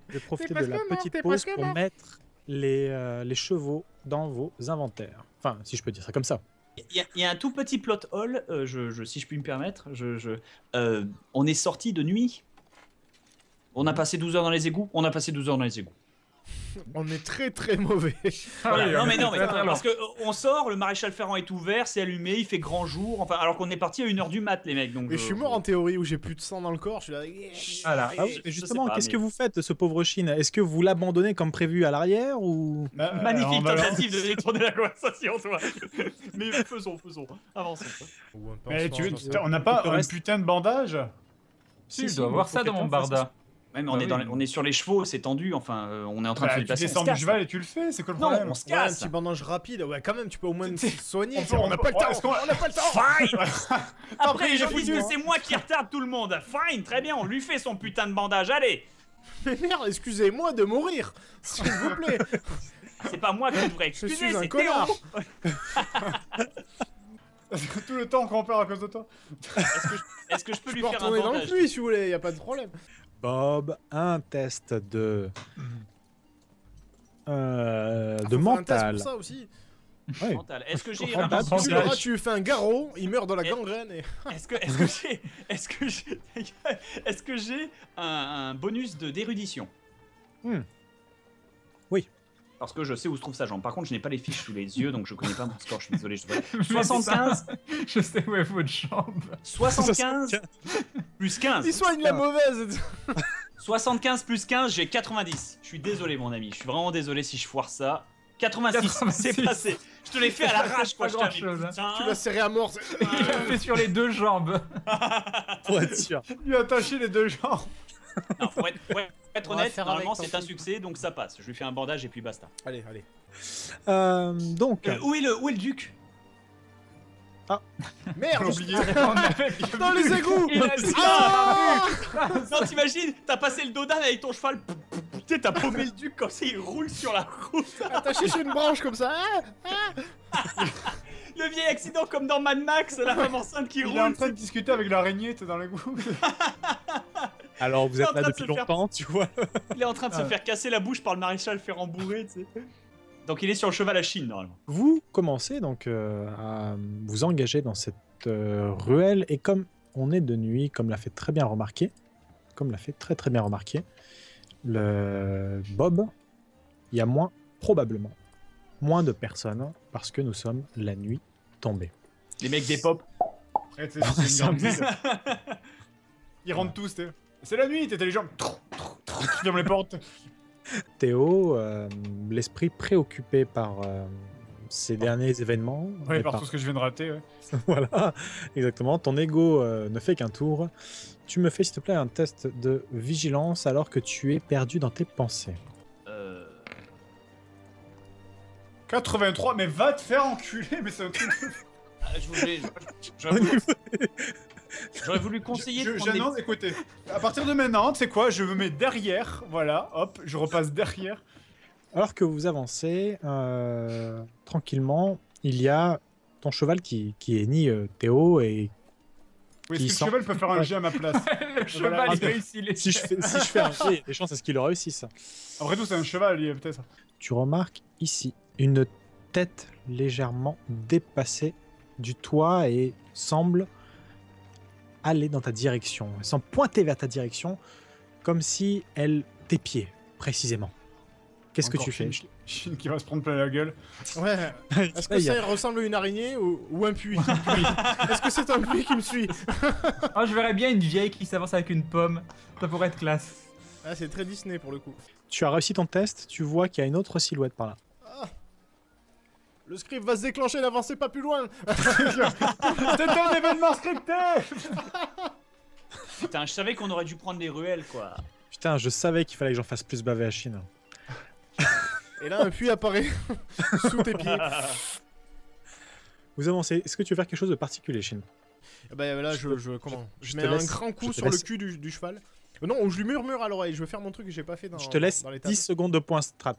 Je vais profiter T'es de la presque mort, petite t'es pause presque pour mort. mettre les chevaux dans vos inventaires. Enfin, si je peux dire ça comme ça. Il y a un tout petit plot hole, si je puis me permettre. On est sortis de nuit. On a passé 12 heures dans les égouts. On est très très mauvais. Ah Voilà. oui, non on mais est non mais très, très parce que on sort, le maréchal Ferrand est ouvert, c'est allumé, il fait grand jour. Enfin alors qu'on est parti à 1h du mat les mecs. Donc Mais je suis mort en théorie où j'ai plus de sang dans le corps. Je suis là. Voilà. Ah oui, mais je justement, sais pas, qu'est-ce mais- que vous faites de ce pauvre Chine? Est-ce que vous l'abandonnez comme prévu à l'arrière ou Magnifique on va- tentative de détourner la conversation, toi. Mais faisons, avançons. Mais tu on n'a pas Il te un reste- putain de bandage? Si, je dois avoir ça dans mon barda. Ouais, mais Ah oui. on est sur les chevaux, c'est tendu. Enfin, on est en train de se Bah, tu déplacer. descends on se du casse. cheval et tu le fais, c'est quoi le Non, problème? on se Ouais, un casse. petit bandage rapide. Ouais, quand même, tu peux au moins te soigner. on peut- On n'a pas le temps. est-ce qu'on- On n'a pas le temps. Fine. Après, il les est gens disent foutu, que hein. c'est moi qui retarde tout le monde. Fine, très bien, on lui fait son putain de bandage. Allez. Mais merde, excusez-moi de mourir, s'il vous plaît. C'est pas moi qui devrais Je excuser, suis un c'est connard. Théo. Tout le temps qu'on perd à cause de toi. Est-ce que je peux Je lui peux faire un retourner dans le bandage? puits si vous voulez, y a pas de problème. Bob, un test de Faut faire un test mental. pour ça aussi. Ouais. Mental. Est-ce que j'ai Faut faire un un Tu bandage. l'auras, tu fais un garrot, il meurt de la Et- gangrène. Et... est-ce que j'ai un bonus d'érudition? Oui. Parce que je sais où se trouve sa jambe. Par contre, je n'ai pas les fiches sous les yeux, donc je connais pas mon score. Je suis désolé. Je sais pas. Mais c'est 75, Je sais où est votre chambre. 75 plus 15. Il soigne la mauvaise. 75 plus 15, j'ai 90. Je suis désolé, mon ami. Je suis vraiment désolé si je foire ça. 86, c'est 86. passé. Je te l'ai fait à l'arrache, quoi. Pas Je t'avais grand-chose, hein. putain. Tu l'as serré à mort. Je le fais sur les 2 jambes. Pour être sûr. Lui attacher les deux jambes. Non, pour être On va honnête, faire normalement, avec, c'est tant un pis. succès, donc ça passe. Je lui fais un bandage et puis basta. Allez, allez. Donc, Où est le duc? Merde. oublié. On avait- Dans les égouts. Il a dit Ah Non, t'imagines, t'as passé le dodan avec ton cheval. Putain, t'as paumé le duc comme ça, il roule sur la route. Attaché sur une branche comme ça. Le vieil accident comme dans Mad Max, la femme enceinte qui Il est en roule. train de discuter avec l'araignée, t'es dans les goûts. alors vous est êtes en là train de depuis se faire- longtemps, tu vois. Il est en train de se faire casser la bouche par le maréchal Ferrand bourré, tu sais. Donc il est sur le cheval à Chine, normalement. Vous commencez donc à vous engager dans cette ruelle et comme on est de nuit, comme l'a fait très bien remarquer, très bien remarquer, le Bob, il y a moins probablement moins de personnes parce que nous sommes la nuit tombée. Les mecs des pop. Ouais, c'est une grande ville. Ils rentrent tous, t'es. C'est la nuit, t'étais les gens. Qui ferment les portes. Théo, l'esprit préoccupé par ces derniers événements. Ouais, et par tout ce que je viens de rater, ouais. Voilà, exactement. Ton ego ne fait qu'un tour. Tu me fais, s'il te plaît, un test de vigilance alors que tu es perdu dans tes pensées. 83, mais va te faire enculer, mais c'est un truc. J'aurais voulu conseiller de prendre J'annonce, écoutez, à partir de maintenant, tu sais quoi, je me mets derrière, voilà, hop, je repasse derrière. Alors que vous avancez tranquillement, il y a ton cheval qui hennit Théo et Oui, est-ce que le cheval peut faire un jet à ma place? Le cheval, il réussit les si je fais un jet, il y a des chances à ce qu'il le réussisse. Après tout, c'est un cheval, il peut-être. Tu remarques ici une tête légèrement dépassée du toit et semble aller dans ta direction. Elle semble pointer vers ta direction comme si elle t'épiait précisément. Qu'est-ce que tu fais? Chine qui va se prendre plein la gueule. Ouais. Est-ce que ça ressemble à une araignée ou un puits? Est-ce que c'est un puits qui me suit? Ah, je verrais bien une vieille qui s'avance avec une pomme. Ça pourrait être classe. Ah, c'est très Disney pour le coup. Tu as réussi ton test, tu vois qu'il y a une autre silhouette par là. Ah. Le script va se déclencher, n'avancez pas plus loin. C'est un événement scripté. Putain, je savais qu'on aurait dû prendre les ruelles, quoi. Putain, je savais qu'il fallait que j'en fasse plus baver à Chine. Et là, un puits apparaît sous tes pieds. Vous avancez. Est-ce que tu veux faire quelque chose de particulier, Chine? Bah là, je mets un grand coup sur le cul du cheval. Non, ou je lui murmure à l'oreille. Je veux faire mon truc que j'ai pas fait dans Je te laisse dans les 10 secondes de point strat.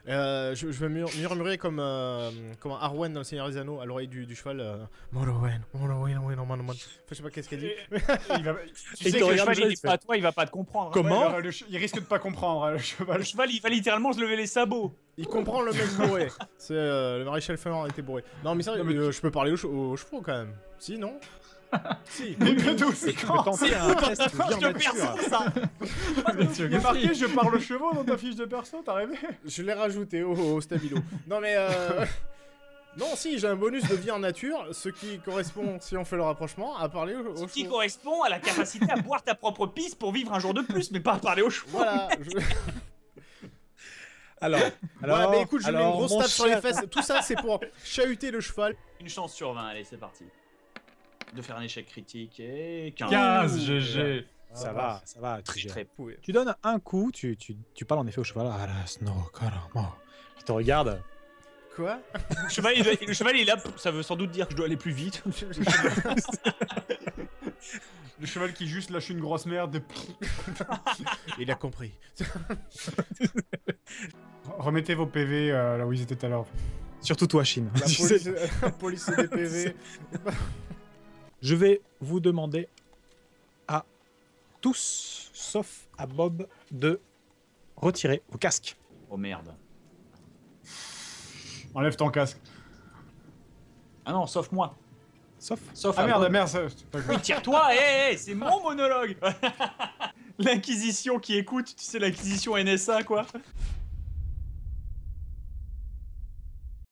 Je vais murmurer comme Arwen dans le Seigneur des Anneaux à l'oreille du cheval. Morrowind, enfin, je sais pas qu'est-ce qu'elle dit. Tu sais que le cheval, il est pas à toi, il va pas te comprendre. Comment? Ouais, il risque de pas comprendre, le cheval. Le cheval, il va littéralement se lever les sabots. Il comprend le mec bourré. C'est le maréchal Fenor était bourré. Non mais ça, je peux parler aux chevaux quand même. Si, non? Si. Mais d'où Tu peux tenter un test de bien nature. ça. Il est marqué je parle aux chevaux dans ta fiche de perso, t'as rêvé? Je l'ai rajouté au stabilo. Non mais non, si, j'ai un bonus de vie en nature, ce qui correspond, si on fait le rapprochement, à parler aux chevaux. Ce qui correspond à la capacité à boire ta propre pisse pour vivre un jour de plus, mais pas à parler aux chevaux. Voilà. Alors, ouais, mais écoute, je mets une grosse mon tape sur les cher- fesses. Tout ça, c'est pour chahuter le cheval. Une chance sur 20, allez, c'est parti. De faire un échec critique et 15. 15 GG. Ça va, Très, très très pouillé. Tu donnes un coup, tu parles en effet au cheval. Ah là, snow, carrément. Il te regarde. Quoi? Le cheval, il est là, ça veut sans doute dire que je dois aller plus vite. Le cheval qui juste lâche une grosse merde. Il a compris. Remettez vos PV là où ils étaient tout à l'heure. Surtout toi, Chine. La police et des PV. Je vais vous demander à tous, sauf à Bob, de retirer vos casques. Oh merde. Enlève ton casque. Ah non, sauf moi. Sauf. Sauf Ah à merde, Bob. merde, ça. c'est pas grave. Oui, tire-toi, hé, c'est mon monologue. L'Inquisition qui écoute, tu sais, l'Inquisition NSA, quoi.